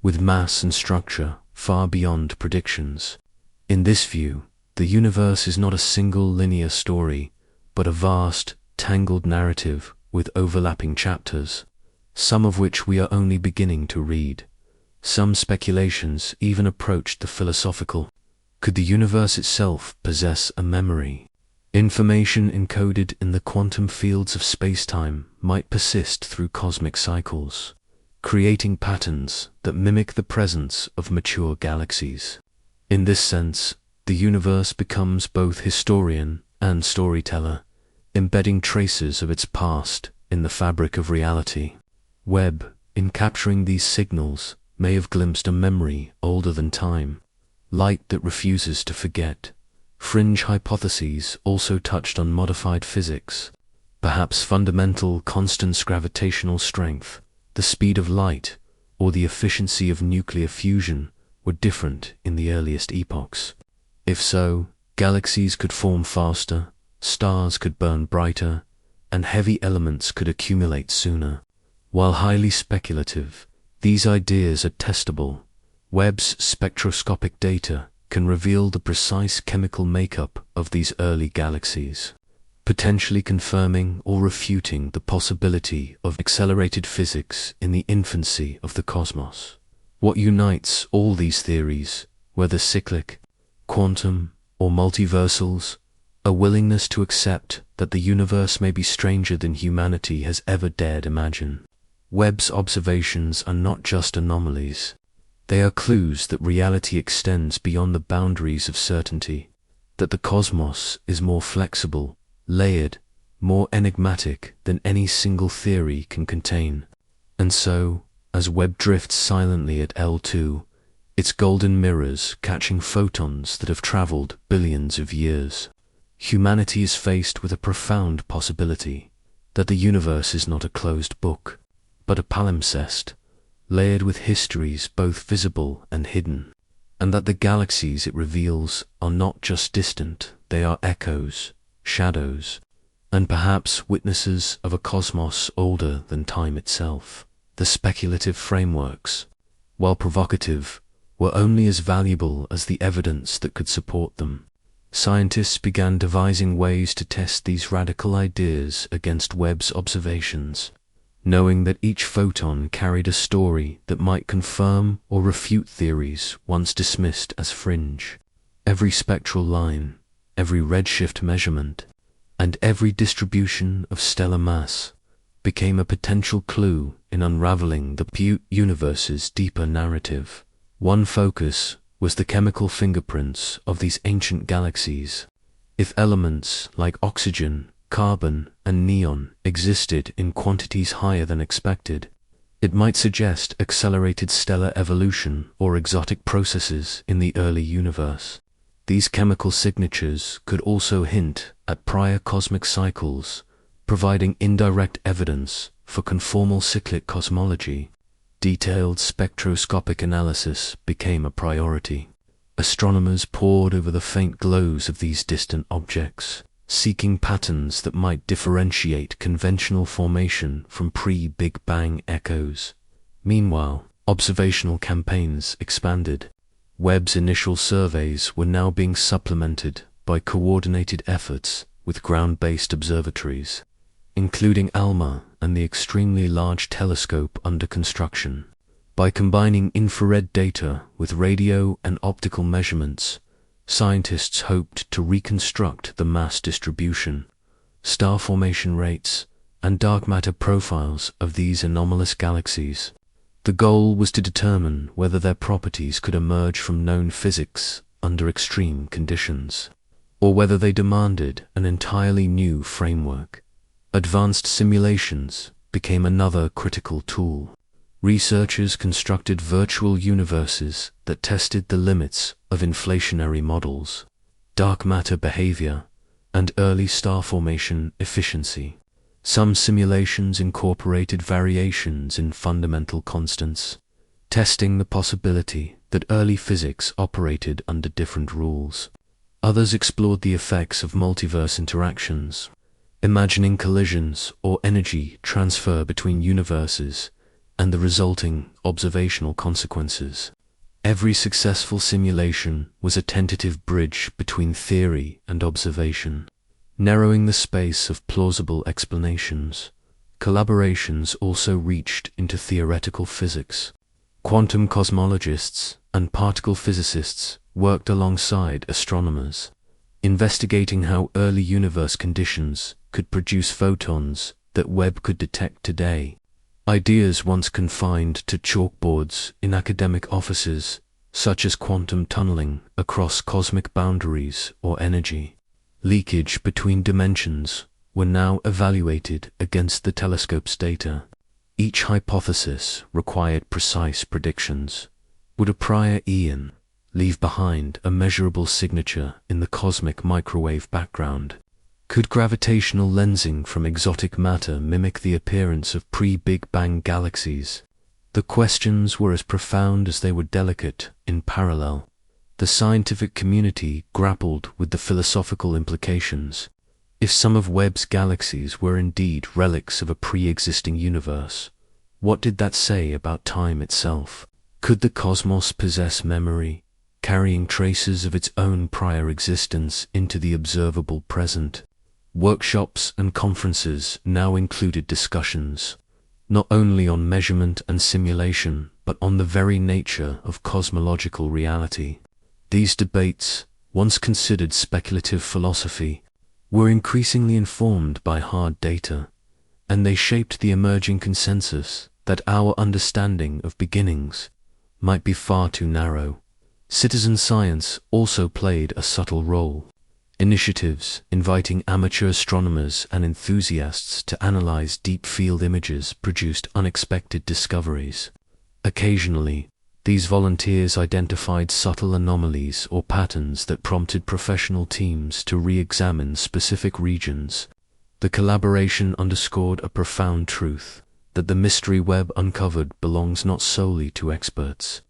Speaker 1: with mass and structure far beyond predictions. In this view, the universe is not a single linear story, but a vast, tangled narrative with overlapping chapters, some of which we are only beginning to read. Some speculations even approached the philosophical. Could the universe itself possess a memory? Information encoded in the quantum fields of space-time might persist through cosmic cycles, creating patterns that mimic the presence of mature galaxies. In this sense, the universe becomes both historian and storyteller, embedding traces of its past in the fabric of reality. Webb, in capturing these signals, may have glimpsed a memory older than time, light that refuses to forget. Fringe hypotheses also touched on modified physics. Perhaps fundamental constant gravitational strength, the speed of light, or the efficiency of nuclear fusion were different in the earliest epochs. If so, galaxies could form faster, stars could burn brighter, and heavy elements could accumulate sooner. While highly speculative, these ideas are testable. Webb's spectroscopic data can reveal the precise chemical makeup of these early galaxies, potentially confirming or refuting the possibility of accelerated physics in the infancy of the cosmos. What unites all these theories, whether cyclic, quantum, or multiversals, a willingness to accept that the universe may be stranger than humanity has ever dared imagine. Webb's observations are not just anomalies. They are clues that reality extends beyond the boundaries of certainty, that the cosmos is more flexible, layered, more enigmatic than any single theory can contain. And so, as Webb drifts silently at L2, its golden mirrors catching photons that have traveled billions of years, humanity is faced with a profound possibility that the universe is not a closed book, but a palimpsest, layered with histories both visible and hidden, and that the galaxies it reveals are not just distant, they are echoes, shadows, and perhaps witnesses of a cosmos older than time itself. The speculative frameworks, while provocative, were only as valuable as the evidence that could support them. Scientists began devising ways to test these radical ideas against Webb's observations, knowing that each photon carried a story that might confirm or refute theories once dismissed as fringe. Every spectral line, every redshift measurement, and every distribution of stellar mass became a potential clue in unraveling the universe's deeper narrative. One focus was the chemical fingerprints of these ancient galaxies. If elements like oxygen, carbon, and neon existed in quantities higher than expected, it might suggest accelerated stellar evolution or exotic processes in the early universe. These chemical signatures could also hint at prior cosmic cycles, providing indirect evidence for conformal cyclic cosmology. Detailed spectroscopic analysis became a priority. Astronomers pored over the faint glows of these distant objects, seeking patterns that might differentiate conventional formation from pre-Big Bang echoes. Meanwhile, observational campaigns expanded. Webb's initial surveys were now being supplemented by coordinated efforts with ground-based observatories, including ALMA and the extremely large telescope under construction. By combining infrared data with radio and optical measurements, scientists hoped to reconstruct the mass distribution, star formation rates, and dark matter profiles of these anomalous galaxies. The goal was to determine whether their properties could emerge from known physics under extreme conditions, or whether they demanded an entirely new framework. Advanced simulations became another critical tool. Researchers constructed virtual universes that tested the limits of inflationary models, dark matter behavior, and early star formation efficiency. Some simulations incorporated variations in fundamental constants, testing the possibility that early physics operated under different rules. Others explored the effects of multiverse interactions, imagining collisions or energy transfer between universes and the resulting observational consequences. Every successful simulation was a tentative bridge between theory and observation, narrowing the space of plausible explanations. Collaborations also reached into theoretical physics. Quantum cosmologists and particle physicists worked alongside astronomers, investigating how early universe conditions could produce photons that Webb could detect today. Ideas once confined to chalkboards in academic offices, such as quantum tunneling across cosmic boundaries or energy leakage between dimensions, were now evaluated against the telescope's data. Each hypothesis required precise predictions. Would a prior eon leave behind a measurable signature in the cosmic microwave background? Could gravitational lensing from exotic matter mimic the appearance of pre-Big Bang galaxies? The questions were as profound as they were delicate in parallel. The scientific community grappled with the philosophical implications. If some of Webb's galaxies were indeed relics of a pre-existing universe, what did that say about time itself? Could the cosmos possess memory, carrying traces of its own prior existence into the observable present? Workshops and conferences now included discussions, not only on measurement and simulation, but on the very nature of cosmological reality. These debates, once considered speculative philosophy, were increasingly informed by hard data, and they shaped the emerging consensus that our understanding of beginnings might be far too narrow. Citizen science also played a subtle role. Initiatives inviting amateur astronomers and enthusiasts to analyze deep field images produced unexpected discoveries. Occasionally, these volunteers identified subtle anomalies or patterns that prompted professional teams to re-examine specific regions. The collaboration underscored a profound truth, that the mystery Webb uncovered belongs not solely to experts,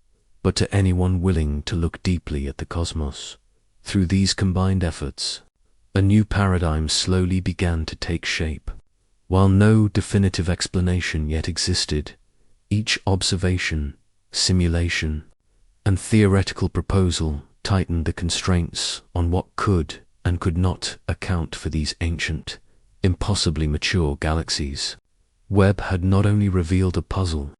Speaker 1: but to anyone willing to look deeply at the cosmos. Through these combined efforts, a new paradigm slowly began to take shape. While no definitive explanation yet existed, each observation, simulation, and theoretical proposal tightened the constraints on what could and could not account for these ancient, impossibly mature galaxies. Webb had not only revealed a puzzle,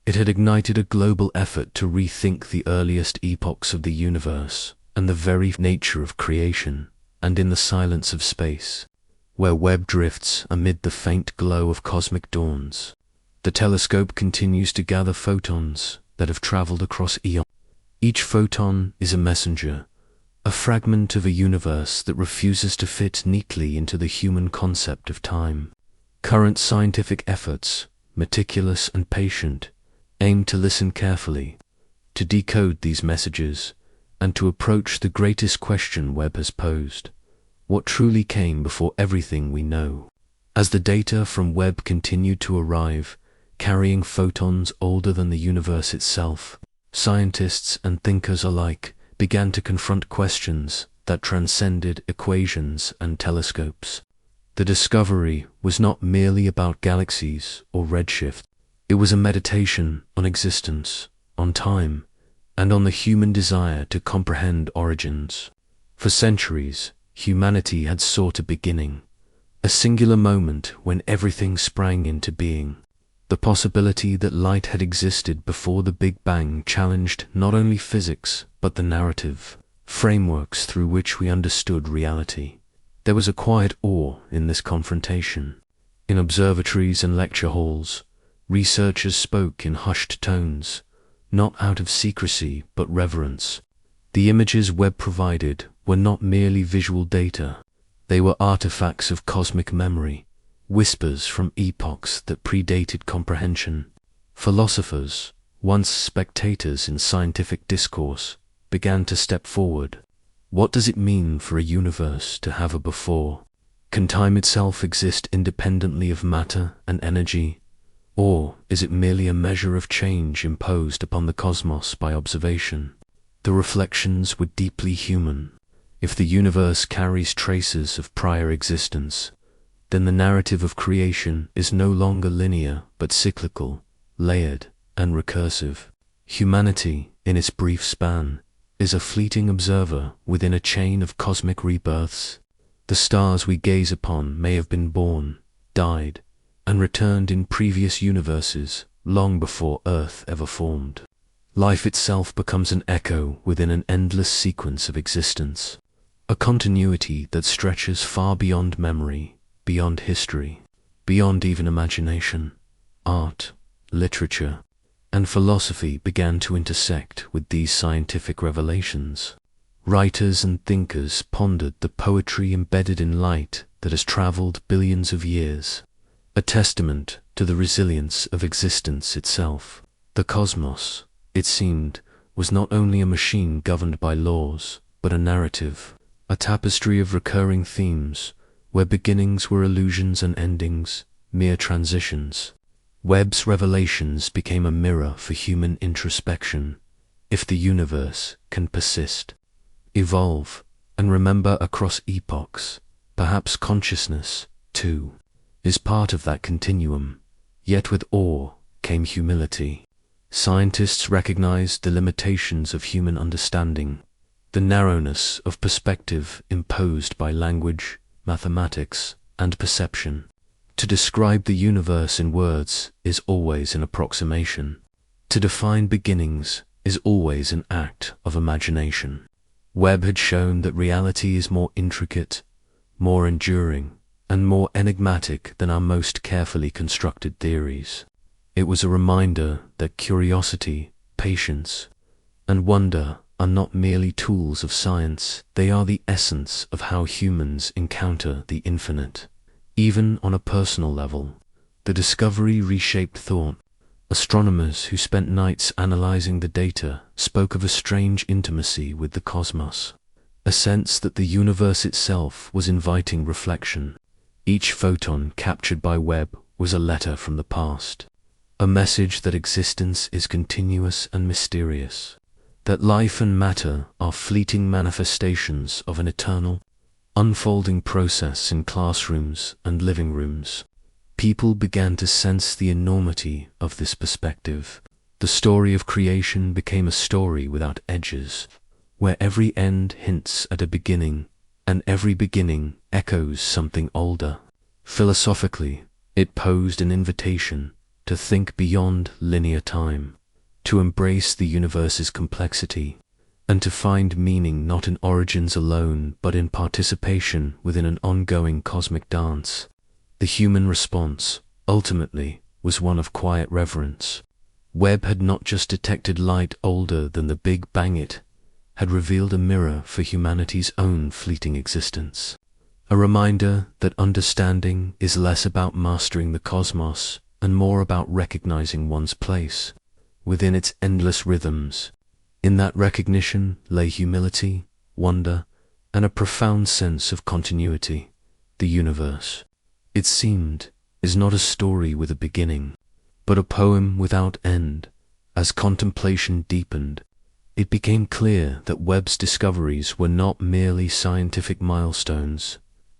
Speaker 1: it had ignited a global effort to rethink the earliest epochs of the universe and the very nature of creation. And in the silence of space, where Webb drifts amid the faint glow of cosmic dawns, the telescope continues to gather photons that have traveled across eons. Each photon is a messenger, a fragment of a universe that refuses to fit neatly into the human concept of time. Current scientific efforts, meticulous and patient, aim to listen carefully, to decode these messages, and to approach the greatest question Webb has posed: what truly came before everything we know? As the data from Webb continued to arrive, carrying photons older than the universe itself, scientists and thinkers alike began to confront questions that transcended equations and telescopes. The discovery was not merely about galaxies or redshift. It was a meditation on existence, on time, and on the human desire to comprehend origins. For centuries, humanity had sought a beginning, a singular moment when everything sprang into being. The possibility that light had existed before the Big Bang challenged not only physics, but the narrative frameworks through which we understood reality. There was a quiet awe in this confrontation. In observatories and lecture halls, Researchers spoke in hushed tones, not out of secrecy but reverence. The images Webb provided were not merely visual data. They were artifacts of cosmic memory, whispers from epochs that predated comprehension. Philosophers, once spectators in scientific discourse, began to step forward. What does it mean for a universe to have a before? Can time itself exist independently of matter and energy? Or is it merely a measure of change imposed upon the cosmos by observation? The reflections were deeply human. If the universe carries traces of prior existence, then the narrative of creation is no longer linear but cyclical, layered, and recursive. Humanity, in its brief span, is a fleeting observer within a chain of cosmic rebirths. The stars we gaze upon may have been born, died, and returned in previous universes long before Earth ever formed. Life itself becomes an echo within an endless sequence of existence, a continuity that stretches far beyond memory, beyond history, beyond even imagination. Art, literature, and philosophy began to intersect with these scientific revelations. Writers and thinkers pondered the poetry embedded in light that has traveled billions of years, a testament to the resilience of existence itself. The cosmos, it seemed, was not only a machine governed by laws, but a narrative, a tapestry of recurring themes, where beginnings were illusions and endings, mere transitions. Webb's revelations became a mirror for human introspection. If the universe can persist, evolve, and remember across epochs, perhaps consciousness, too, is part of that continuum. Yet with awe came humility. Scientists recognized the limitations of human understanding, the narrowness of perspective imposed by language, mathematics, and perception. To describe the universe in words is always an approximation. To define beginnings is always an act of imagination. Webb had shown that reality is more intricate, more enduring, and more enigmatic than our most carefully constructed theories. It was a reminder that curiosity, patience, and wonder are not merely tools of science, they are the essence of how humans encounter the infinite. Even on a personal level, the discovery reshaped thought. Astronomers who spent nights analyzing the data spoke of a strange intimacy with the cosmos, a sense that the universe itself was inviting reflection. Each photon captured by Webb was a letter from the past, a message that existence is continuous and mysterious, that life and matter are fleeting manifestations of an eternal, unfolding process. In classrooms and living rooms, people began to sense the enormity of this perspective. The story of creation became a story without edges, where every end hints at a beginning, and every beginning echoes something older. Philosophically, it posed an invitation to think beyond linear time, to embrace the universe's complexity, and to find meaning not in origins alone but in participation within an ongoing cosmic dance. The human response, ultimately, was one of quiet reverence. Webb had not just detected light older than the Big Bang, it had revealed a mirror for humanity's own fleeting existence. A reminder that understanding is less about mastering the cosmos and more about recognizing one's place within its endless rhythms. In that recognition lay humility, wonder, and a profound sense of continuity. The universe, it seemed, is not a story with a beginning, but a poem without end. As contemplation deepened, it became clear that Webb's discoveries were not merely scientific milestones,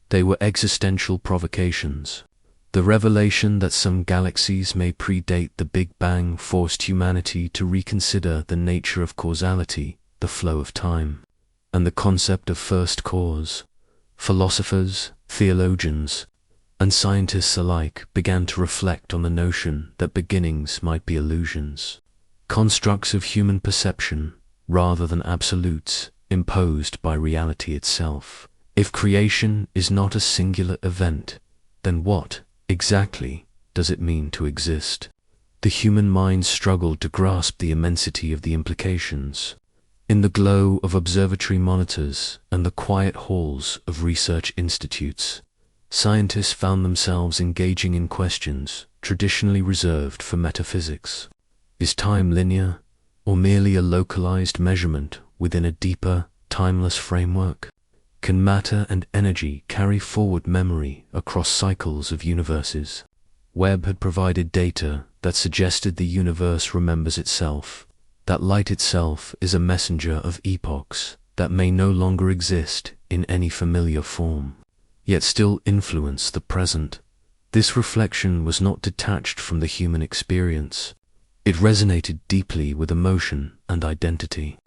Speaker 1: they were existential provocations. The revelation that some galaxies may predate the Big Bang forced humanity to reconsider the nature of causality, the flow of time, and the concept of first cause. Philosophers, theologians, and scientists alike began to reflect on the notion that beginnings might be illusions, constructs of human perception, rather than absolutes imposed by reality itself. If creation is not a singular event, then what exactly does it mean to exist? the human mind struggled to grasp the immensity of the implications. In the glow of observatory monitors and the quiet halls of research institutes, scientists found themselves engaging in questions traditionally reserved for metaphysics. Is time linear, or merely a localized measurement within a deeper, timeless framework? Can matter and energy carry forward memory across cycles of universes? Webb had provided data that suggested the universe remembers itself, that light itself is a messenger of epochs that may no longer exist in any familiar form, yet still influence the present. This reflection was not detached from the human experience. It resonated deeply with emotion and identity.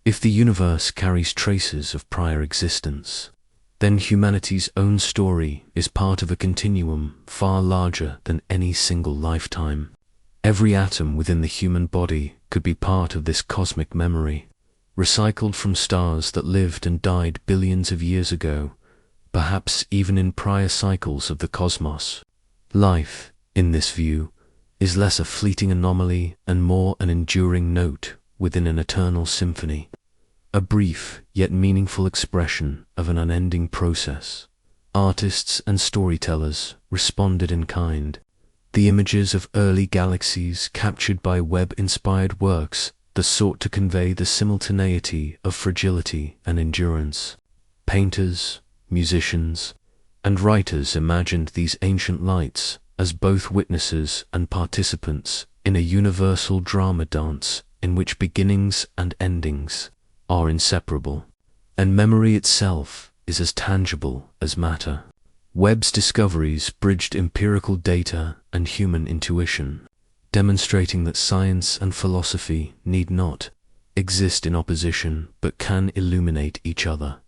Speaker 1: If the universe carries traces of prior existence, then humanity's own story is part of a continuum far larger than any single lifetime. Every atom within the human body could be part of this cosmic memory, recycled from stars that lived and died billions of years ago, perhaps even in prior cycles of the cosmos. Life, in this view, is less a fleeting anomaly and more an enduring note within an eternal symphony, a brief yet meaningful expression of an unending process. Artists and storytellers responded in kind. The images of early galaxies captured by Webb-inspired works that sought to convey the simultaneity of fragility and endurance. Painters, musicians, and writers imagined these ancient lights as both witnesses and participants in a universal drama dance in which beginnings and endings are inseparable, and memory itself is as tangible as matter. Webb's discoveries bridged empirical data and human intuition, demonstrating that science and philosophy need not exist in opposition but can illuminate each other.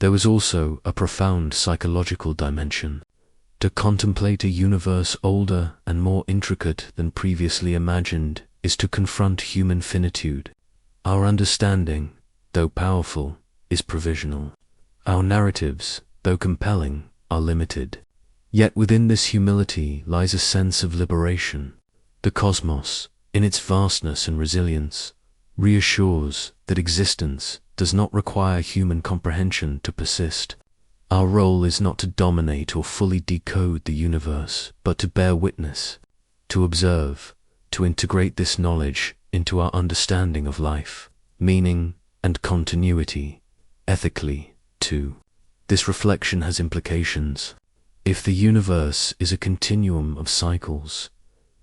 Speaker 1: There was also a profound psychological dimension. To contemplate a universe older and more intricate than previously imagined is to confront human finitude. Our understanding, though powerful, is provisional. Our narratives, though compelling, are limited. Yet within this humility lies a sense of liberation. The cosmos, in its vastness and resilience, reassures that existence does not require human comprehension to persist. Our role is not to dominate or fully decode the universe, but to bear witness, to observe, to integrate this knowledge into our understanding of life, meaning, and continuity, ethically, too. This reflection has implications. If the universe is a continuum of cycles,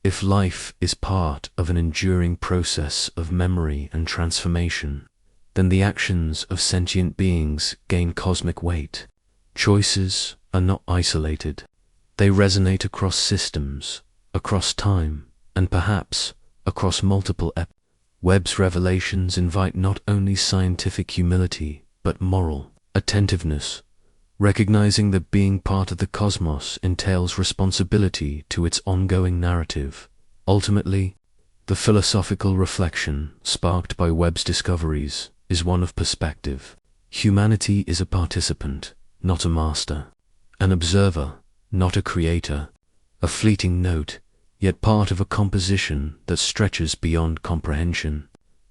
Speaker 1: if life is part of an enduring process of memory and transformation, then the actions of sentient beings gain cosmic weight. Choices are not isolated. They resonate across systems, across time, and perhaps across multiple epochs. Webb's revelations invite not only scientific humility, but moral attentiveness, recognizing that being part of the cosmos entails responsibility to its ongoing narrative. Ultimately, the philosophical reflection sparked by Webb's discoveries is one of perspective. Humanity is a participant, not a master, an observer, not a creator, a fleeting note, yet part of a composition that stretches beyond comprehension.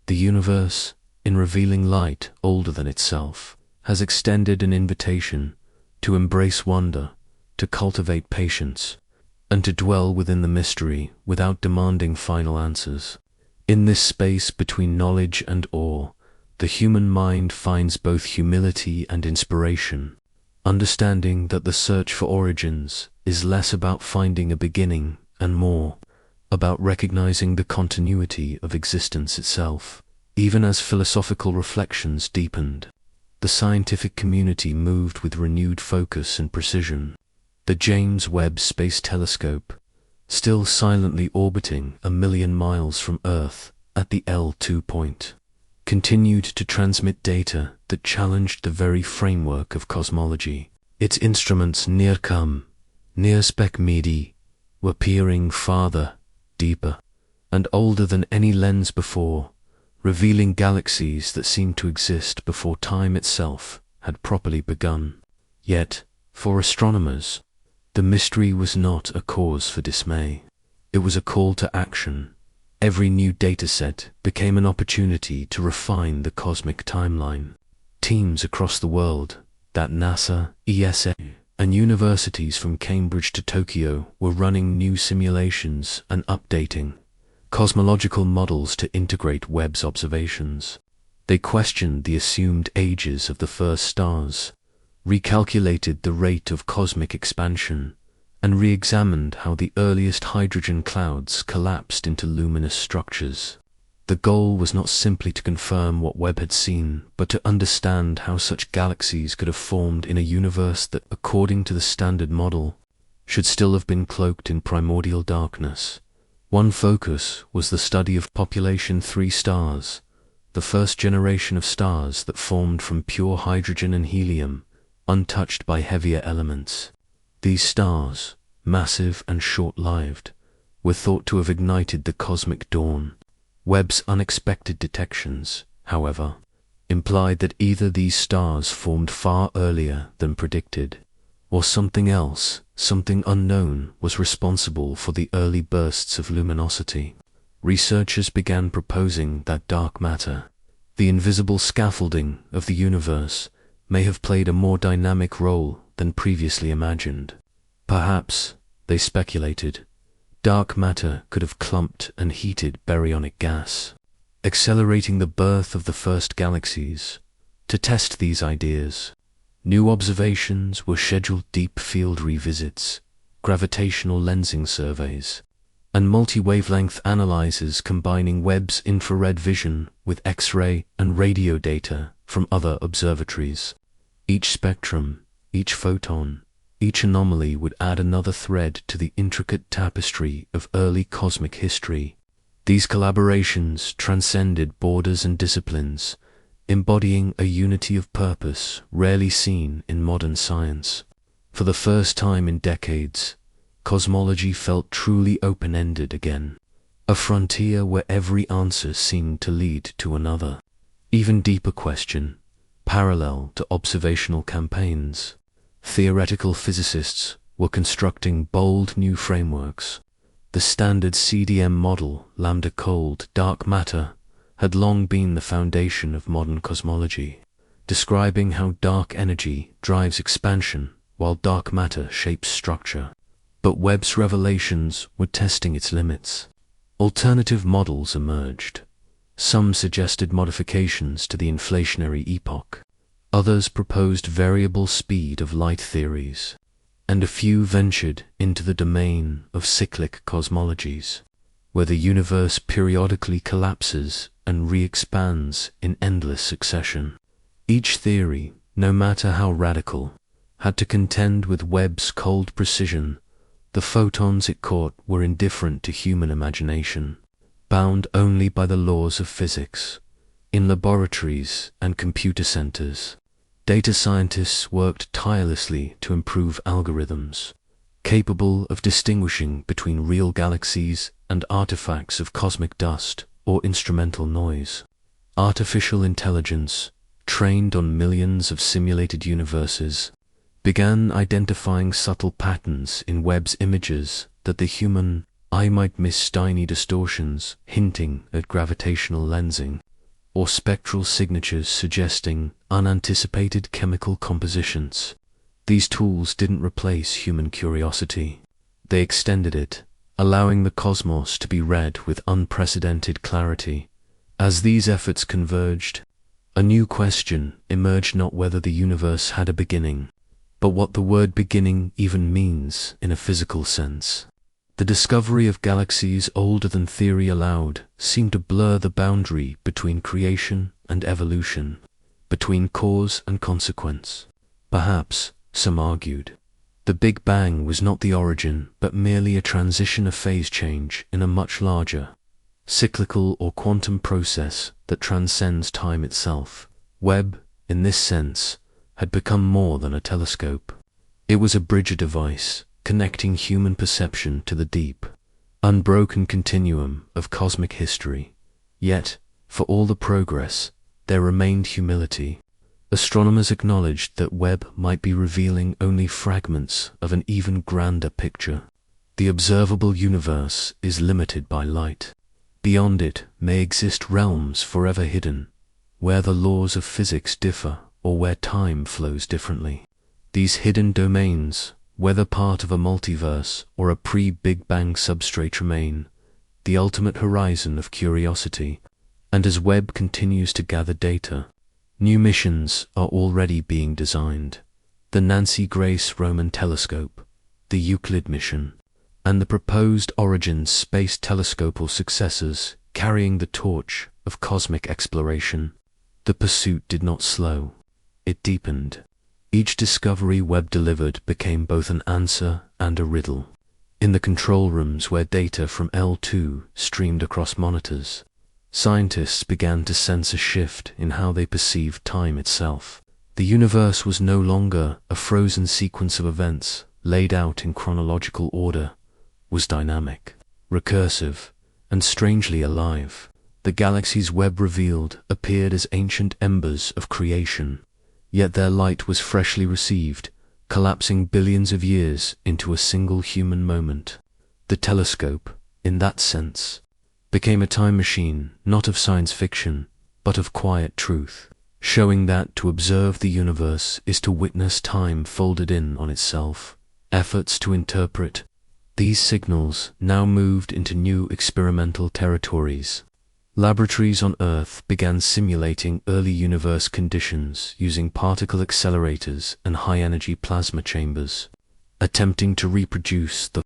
Speaker 1: The universe, in revealing light older than itself, has extended an invitation to embrace wonder, to cultivate patience, and to dwell within the mystery without demanding final answers. In this space between knowledge and awe, the human mind finds both humility and inspiration, understanding that the search for origins is less about finding a beginning and more about recognizing the continuity of existence itself. Even as philosophical reflections deepened, the scientific community moved with renewed focus and precision. The James Webb Space Telescope, still silently orbiting 1,000,000 miles from Earth at the L2 point, continued to transmit data that challenged the very framework of cosmology. Its instruments near come, near spec midi, were peering farther, deeper, and older than any lens before, revealing galaxies that seemed to exist before time itself had properly begun. Yet, for astronomers, the mystery was not a cause for dismay. It was a call to action, Every new dataset became an opportunity to refine the cosmic timeline. Teams across the world, that NASA, ESA, and universities from Cambridge to Tokyo were running new simulations and updating cosmological models to integrate Webb's observations. They questioned the assumed ages of the first stars, recalculated the rate of cosmic expansion, and re-examined how the earliest hydrogen clouds collapsed into luminous structures. The goal was not simply to confirm what Webb had seen, but to understand how such galaxies could have formed in a universe that, according to the standard model, should still have been cloaked in primordial darkness. One focus was the study of population 3 stars, the first generation of stars that formed from pure hydrogen and helium, untouched by heavier elements. These stars, massive and short-lived, were thought to have ignited the cosmic dawn. Webb's unexpected detections, however, implied that either these stars formed far earlier than predicted, or something else, something unknown, was responsible for the early bursts of luminosity. Researchers began proposing that dark matter, the invisible scaffolding of the universe, may have played a more dynamic role than previously imagined. Perhaps, they speculated, dark matter could have clumped and heated baryonic gas, accelerating the birth of the first galaxies. To test these ideas, new observations were scheduled: deep field revisits, gravitational lensing surveys, and multi-wavelength analyzers combining Webb's infrared vision with X-ray and radio data from other observatories. Each spectrum, each photon, each anomaly would add another thread to the intricate tapestry of early cosmic history. These collaborations transcended borders and disciplines, embodying a unity of purpose rarely seen in modern science. For the first time in decades, cosmology felt truly open-ended again, a frontier where every answer seemed to lead to another, even deeper question, parallel to observational campaigns. Theoretical physicists were constructing bold new frameworks. The standard CDM model, lambda-cold dark matter, had long been the foundation of modern cosmology, describing how dark energy drives expansion while dark matter shapes structure. But Webb's revelations were testing its limits. Alternative models emerged. Some suggested modifications to the inflationary epoch. Others proposed variable speed of light theories, and a few ventured into the domain of cyclic cosmologies, where the universe periodically collapses and re-expands in endless succession. Each theory, no matter how radical, had to contend with Webb's cold precision. The photons it caught were indifferent to human imagination, bound only by the laws of physics. In laboratories and computer centers, data scientists worked tirelessly to improve algorithms, capable of distinguishing between real galaxies and artifacts of cosmic dust or instrumental noise. Artificial intelligence, trained on millions of simulated universes, began identifying subtle patterns in Webb's images that the human eye might miss: tiny distortions hinting at gravitational lensing, or spectral signatures suggesting unanticipated chemical compositions. These tools didn't replace human curiosity. They extended it, allowing the cosmos to be read with unprecedented clarity. As these efforts converged, a new question emerged: not whether the universe had a beginning, but what the word beginning even means in a physical sense. The discovery of galaxies older than theory allowed seemed to blur the boundary between creation and evolution, between cause and consequence. Perhaps, some argued, the Big Bang was not the origin but merely a transition, a phase change in a much larger, cyclical or quantum process that transcends time itself. Webb, in this sense, had become more than a telescope. It was a bridge device, connecting human perception to the deep, unbroken continuum of cosmic history. Yet, for all the progress, there remained humility. Astronomers acknowledged that Webb might be revealing only fragments of an even grander picture. The observable universe is limited by light. Beyond it may exist realms forever hidden, where the laws of physics differ or where time flows differently. These hidden domains, whether part of a multiverse or a pre-Big Bang substrate, remain the ultimate horizon of curiosity. And as Webb continues to gather data, new missions are already being designed. The Nancy Grace Roman Telescope, the Euclid mission, and the proposed Origins Space Telescope or successors carrying the torch of cosmic exploration. The pursuit did not slow, it deepened. Each discovery Webb delivered became both an answer and a riddle. In the control rooms where data from L2 streamed across monitors, scientists began to sense a shift in how they perceived time itself. The universe was no longer a frozen sequence of events laid out in chronological order, was dynamic, recursive, and strangely alive. The galaxies Webb revealed appeared as ancient embers of creation, yet their light was freshly received, collapsing billions of years into a single human moment. The telescope, in that sense, became a time machine not of science fiction, but of quiet truth, showing that to observe the universe is to witness time folded in on itself. Efforts to interpret these signals now moved into new experimental territories. Laboratories on Earth began simulating early universe conditions using particle accelerators and high-energy plasma chambers, attempting to reproduce the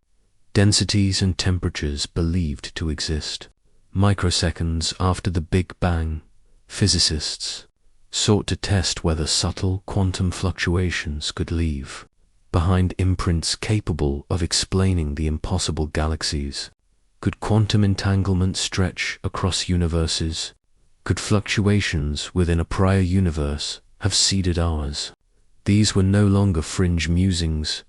Speaker 1: densities and temperatures believed to exist. Microseconds after the Big Bang, physicists sought to test whether subtle quantum fluctuations could leave behind imprints capable of explaining the impossible galaxies. Could quantum entanglement stretch across universes? Could fluctuations within a prior universe have seeded ours? These were no longer fringe musings.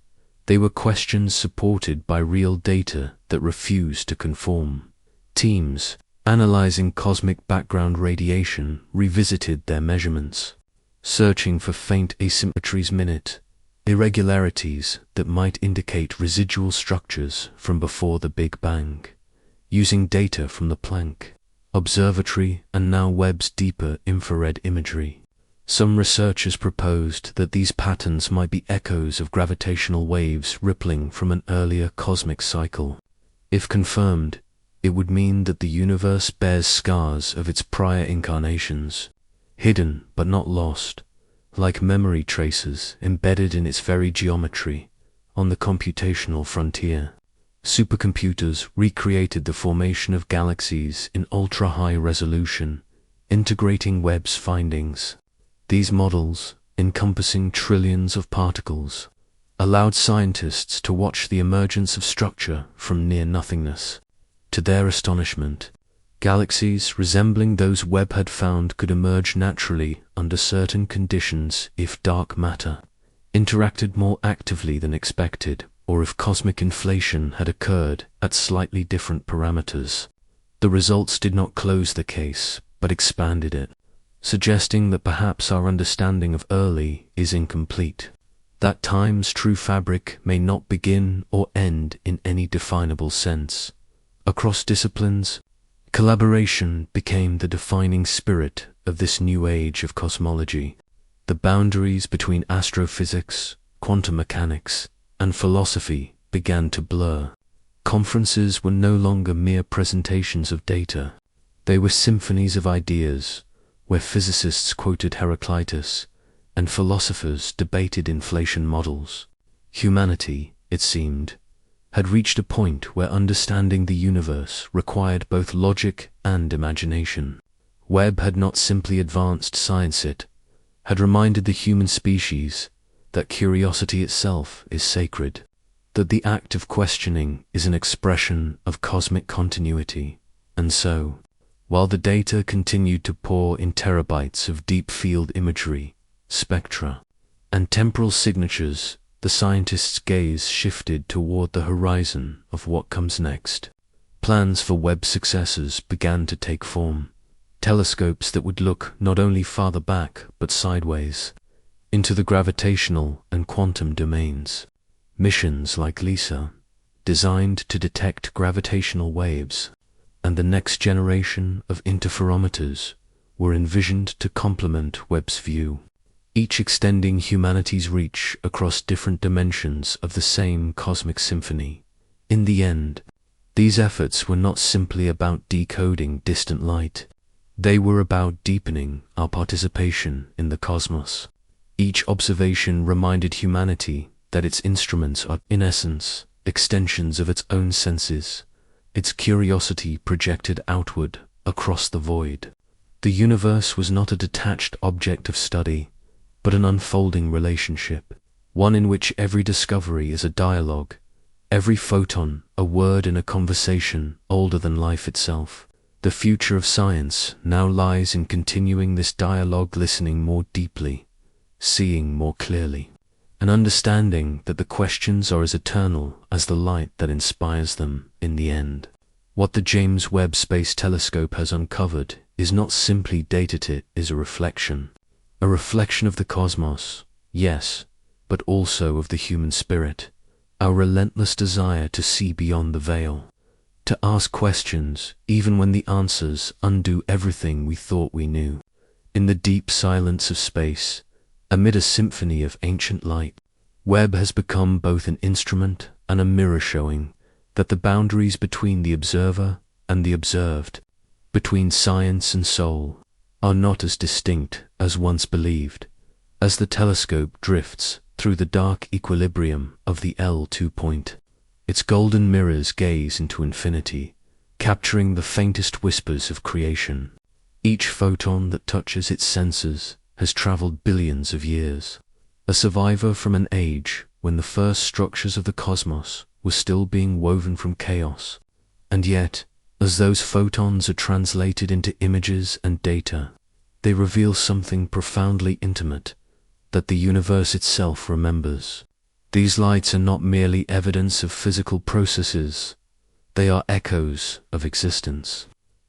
Speaker 1: They were questions supported by real data that refused to conform. Teams analyzing cosmic background radiation revisited their measurements, searching for faint asymmetries, irregularities that might indicate residual structures from before the Big Bang. Using data from the Planck Observatory and now Webb's deeper infrared imagery, some researchers proposed that these patterns might be echoes of gravitational waves rippling from an earlier cosmic cycle. If confirmed, it would mean that the universe bears scars of its prior incarnations, hidden but not lost, like memory traces embedded in its very geometry. On the computational frontier, supercomputers recreated the formation of galaxies in ultra-high resolution, integrating Webb's findings. These models, encompassing trillions of particles, allowed scientists to watch the emergence of structure from near nothingness. To their astonishment, galaxies resembling those Webb had found could emerge naturally under certain conditions if dark matter interacted more actively than expected, or if cosmic inflation had occurred at slightly different parameters. The results did not close the case, but expanded it, suggesting that perhaps our understanding of early is incomplete, that time's true fabric may not begin or end in any definable sense. Across disciplines, collaboration became the defining spirit of this new age of cosmology. The boundaries between astrophysics, quantum mechanics, and philosophy began to blur. Conferences were no longer mere presentations of data. They were symphonies of ideas, where physicists quoted Heraclitus and philosophers debated inflation models. Humanity, it seemed, had reached a point where understanding the universe required both logic and imagination. Webb had not simply advanced science, it had reminded the human species that curiosity itself is sacred, that the act of questioning is an expression of cosmic continuity. And so, while the data continued to pour in terabytes of deep field imagery, spectra, and temporal signatures, the scientists' gaze shifted toward the horizon of what comes next. Plans for Webb's successors began to take form. Telescopes that would look not only farther back but sideways, into the gravitational and quantum domains. Missions like LISA, designed to detect gravitational waves, and the next generation of interferometers were envisioned to complement Webb's view, each extending humanity's reach across different dimensions of the same cosmic symphony. In the end, these efforts were not simply about decoding distant light. They were about deepening our participation in the cosmos. Each observation reminded humanity that its instruments are, in essence, extensions of its own senses, its curiosity projected outward across the void. The universe was not a detached object of study, but an unfolding relationship, one in which every discovery is a dialogue, every photon a word in a conversation older than life itself. The future of science now lies in continuing this dialogue, listening more deeply, seeing more clearly, and understanding that the questions are as eternal as the light that inspires them in the end. What the James Webb Space Telescope has uncovered is not simply data, it is a reflection of the cosmos, yes, but also of the human spirit, our relentless desire to see beyond the veil, to ask questions even when the answers undo everything we thought we knew. In the deep silence of space, amid a symphony of ancient light, Webb has become both an instrument and a mirror, showing that the boundaries between the observer and the observed, between science and soul, are not as distinct as once believed. As the telescope drifts through the dark equilibrium of the L2 point, its golden mirrors gaze into infinity, capturing the faintest whispers of creation. Each photon that touches its sensors has traveled billions of years, a survivor from an age when the first structures of the cosmos were still being woven from chaos. And yet, as those photons are translated into images and data, they reveal something profoundly intimate that the universe itself remembers. These lights are not merely evidence of physical processes, they are echoes of existence.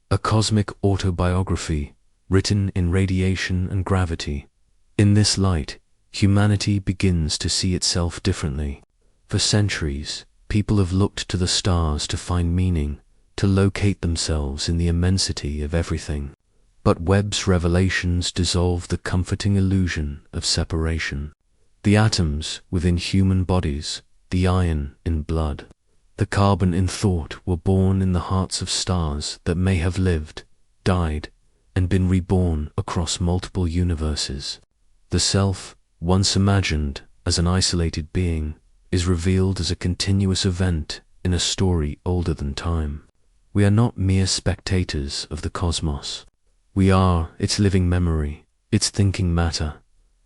Speaker 1: A cosmic autobiography written in radiation and gravity. In this light, humanity begins to see itself differently. For centuries, people have looked to the stars to find meaning, to locate themselves in the immensity of everything. But Webb's revelations dissolve the comforting illusion of separation. The atoms within human bodies, the iron in blood, the carbon in thought were born in the hearts of stars that may have lived, died, and been reborn across multiple universes. The self, once imagined as an isolated being, is revealed as a continuous event in a story older than time. We are not mere spectators of the cosmos. We are its living memory, its thinking matter,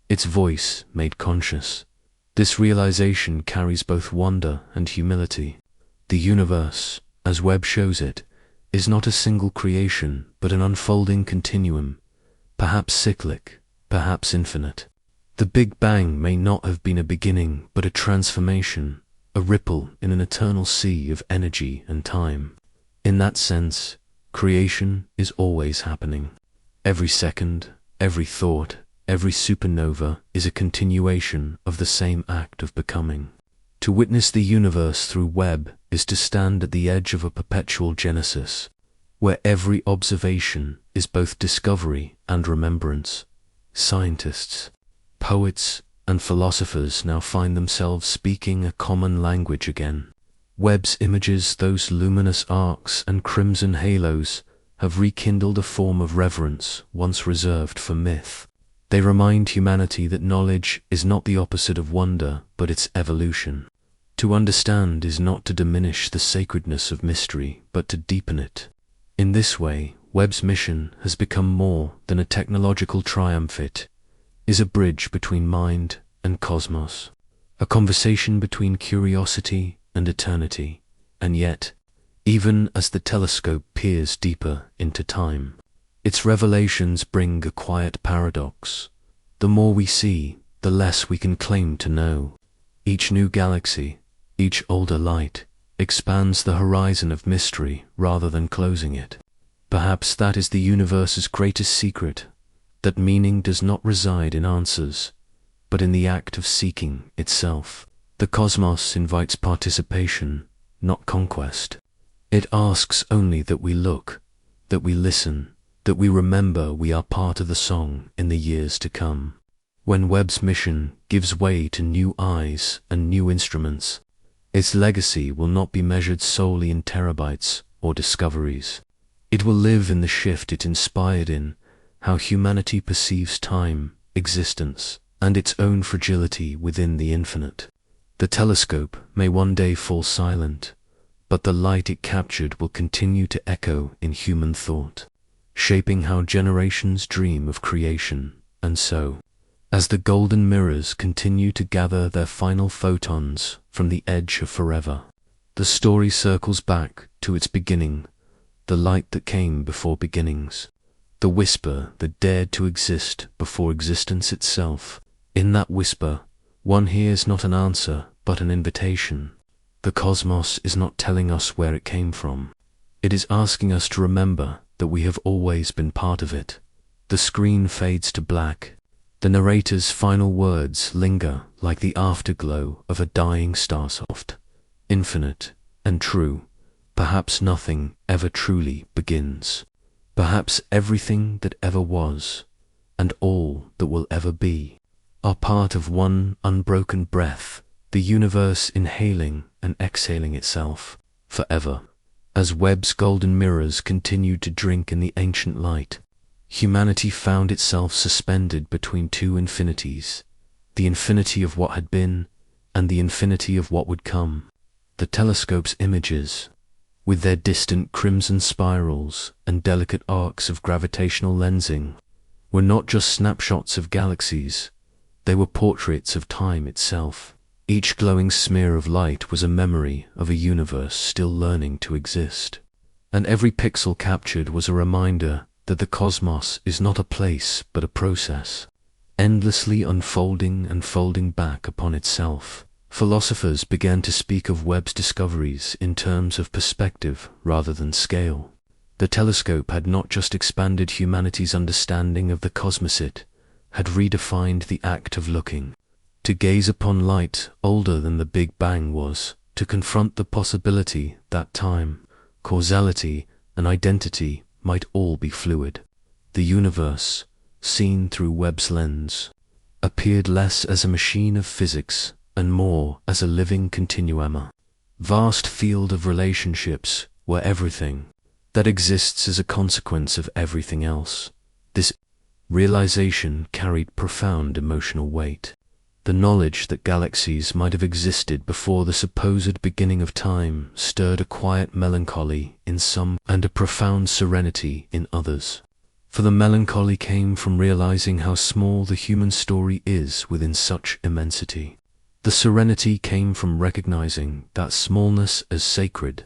Speaker 1: its voice made conscious. This realization carries both wonder and humility. The universe, as Webb shows it, is not a single creation, but an unfolding continuum, perhaps cyclic, perhaps infinite. The Big Bang may not have been a beginning, but a transformation, a ripple in an eternal sea of energy and time. In that sense, creation is always happening. Every second, every thought, every supernova is a continuation of the same act of becoming. To witness the universe through Webb is to stand at the edge of a perpetual genesis, where every observation is both discovery and remembrance. Scientists, poets, and philosophers now find themselves speaking a common language again. Webb's images, those luminous arcs and crimson halos, have rekindled a form of reverence once reserved for myth. They remind humanity that knowledge is not the opposite of wonder, but its evolution. To understand is not to diminish the sacredness of mystery, but to deepen it. In this way, Webb's mission has become more than a technological triumph. It is a bridge between mind and cosmos, a conversation between curiosity and eternity. And yet, even as the telescope peers deeper into time, its revelations bring a quiet paradox. The more we see, the less we can claim to know. Each new galaxy, each older light, expands the horizon of mystery rather than closing it. Perhaps that is the universe's greatest secret, that meaning does not reside in answers, but in the act of seeking itself. The cosmos invites participation, not conquest. It asks only that we look, that we listen, that we remember we are part of the song in the years to come. When Webb's mission gives way to new eyes and new instruments, its legacy will not be measured solely in terabytes or discoveries. It will live in the shift it inspired in, how humanity perceives time, existence, and its own fragility within the infinite. The telescope may one day fall silent, but the light it captured will continue to echo in human thought, shaping how generations dream of creation. And so, as the golden mirrors continue to gather their final photons from the edge of forever, the story circles back to its beginning, the light that came before beginnings, the whisper that dared to exist before existence itself. In that whisper, one hears not an answer, but an invitation. The cosmos is not telling us where it came from. It is asking us to remember that we have always been part of it. The screen fades to black. The narrator's final words linger like the afterglow of a dying star, soft, infinite, and true. Perhaps nothing ever truly begins. Perhaps everything that ever was, and all that will ever be, are part of one unbroken breath, the universe inhaling and exhaling itself forever. As Webb's golden mirrors continued to drink in the ancient light, humanity found itself suspended between two infinities, the infinity of what had been and the infinity of what would come. The telescope's images, with their distant crimson spirals and delicate arcs of gravitational lensing, were not just snapshots of galaxies, they were portraits of time itself. Each glowing smear of light was a memory of a universe still learning to exist, and every pixel captured was a reminder that the cosmos is not a place but a process, endlessly unfolding and folding back upon itself. Philosophers began to speak of Webb's discoveries in terms of perspective rather than scale. The telescope had not just expanded humanity's understanding of the cosmos, it had redefined the act of looking. To gaze upon light older than the Big Bang was to confront the possibility that time, causality, and identity might all be fluid. The universe, seen through Webb's lens, appeared less as a machine of physics and more as a living continuum, vast field of relationships where everything that exists is a consequence of everything else. This realization carried profound emotional weight. The knowledge that galaxies might have existed before the supposed beginning of time stirred a quiet melancholy in some and a profound serenity in others. For the melancholy came from realizing how small the human story is within such immensity. The serenity came from recognizing that smallness as sacred.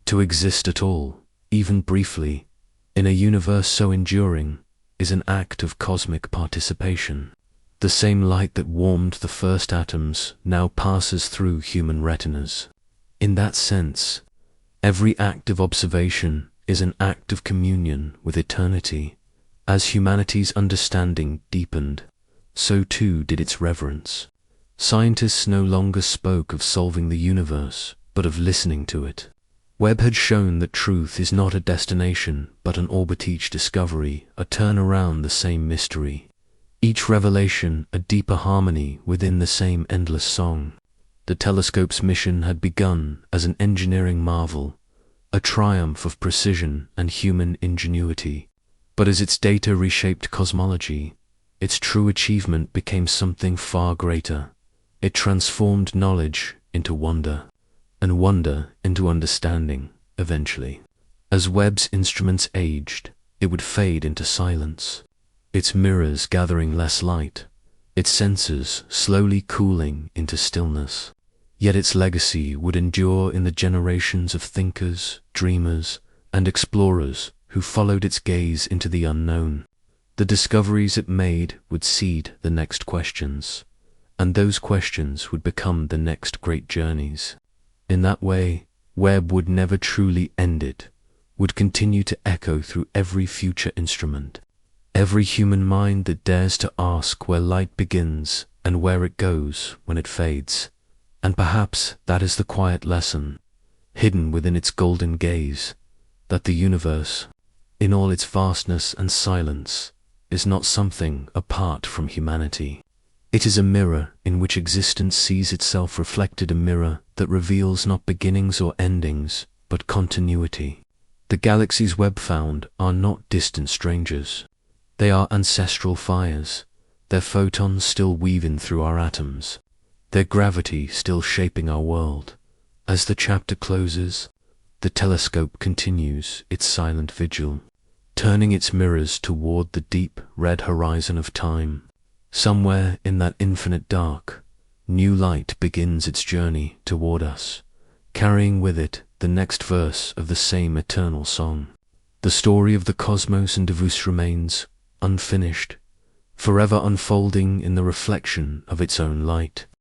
Speaker 1: To exist at all, even briefly, in a universe so enduring, is an act of cosmic participation. The same light that warmed the first atoms now passes through human retinas. In that sense, every act of observation is an act of communion with eternity. As humanity's understanding deepened, so too did its reverence. Scientists no longer spoke of solving the universe, but of listening to it. Webb had shown that truth is not a destination, but an orbit, each discovery a turn around the same mystery. Each revelation a deeper harmony within the same endless song. The telescope's mission had begun as an engineering marvel, a triumph of precision and human ingenuity. But as its data reshaped cosmology, its true achievement became something far greater. It transformed knowledge into wonder, and wonder into understanding, eventually. As Webb's instruments aged, it would fade into silence, its mirrors gathering less light, its sensors slowly cooling into stillness. Yet its legacy would endure in the generations of thinkers, dreamers, and explorers who followed its gaze into the unknown. The discoveries it made would seed the next questions, and those questions would become the next great journeys. In that way, Webb would never truly end it, would continue to echo through every future instrument. Every human mind that dares to ask where light begins and where it goes when it fades. And perhaps that is the quiet lesson. hidden within its golden gaze, that the universe, in all its vastness and silence, is not something apart from humanity. It is a mirror in which existence sees itself reflected, a mirror that reveals not beginnings or endings, but continuity. The galaxies Webb found are not distant strangers. They are ancestral fires, their photons still weaving through our atoms, their gravity still shaping our world. As the chapter closes, the telescope continues its silent vigil, turning its mirrors toward the deep red horizon of time. Somewhere in that infinite dark, new light begins its journey toward us, carrying with it the next verse of the same eternal song. The story of the cosmos and Davos remains unfinished, forever unfolding in the reflection of its own light.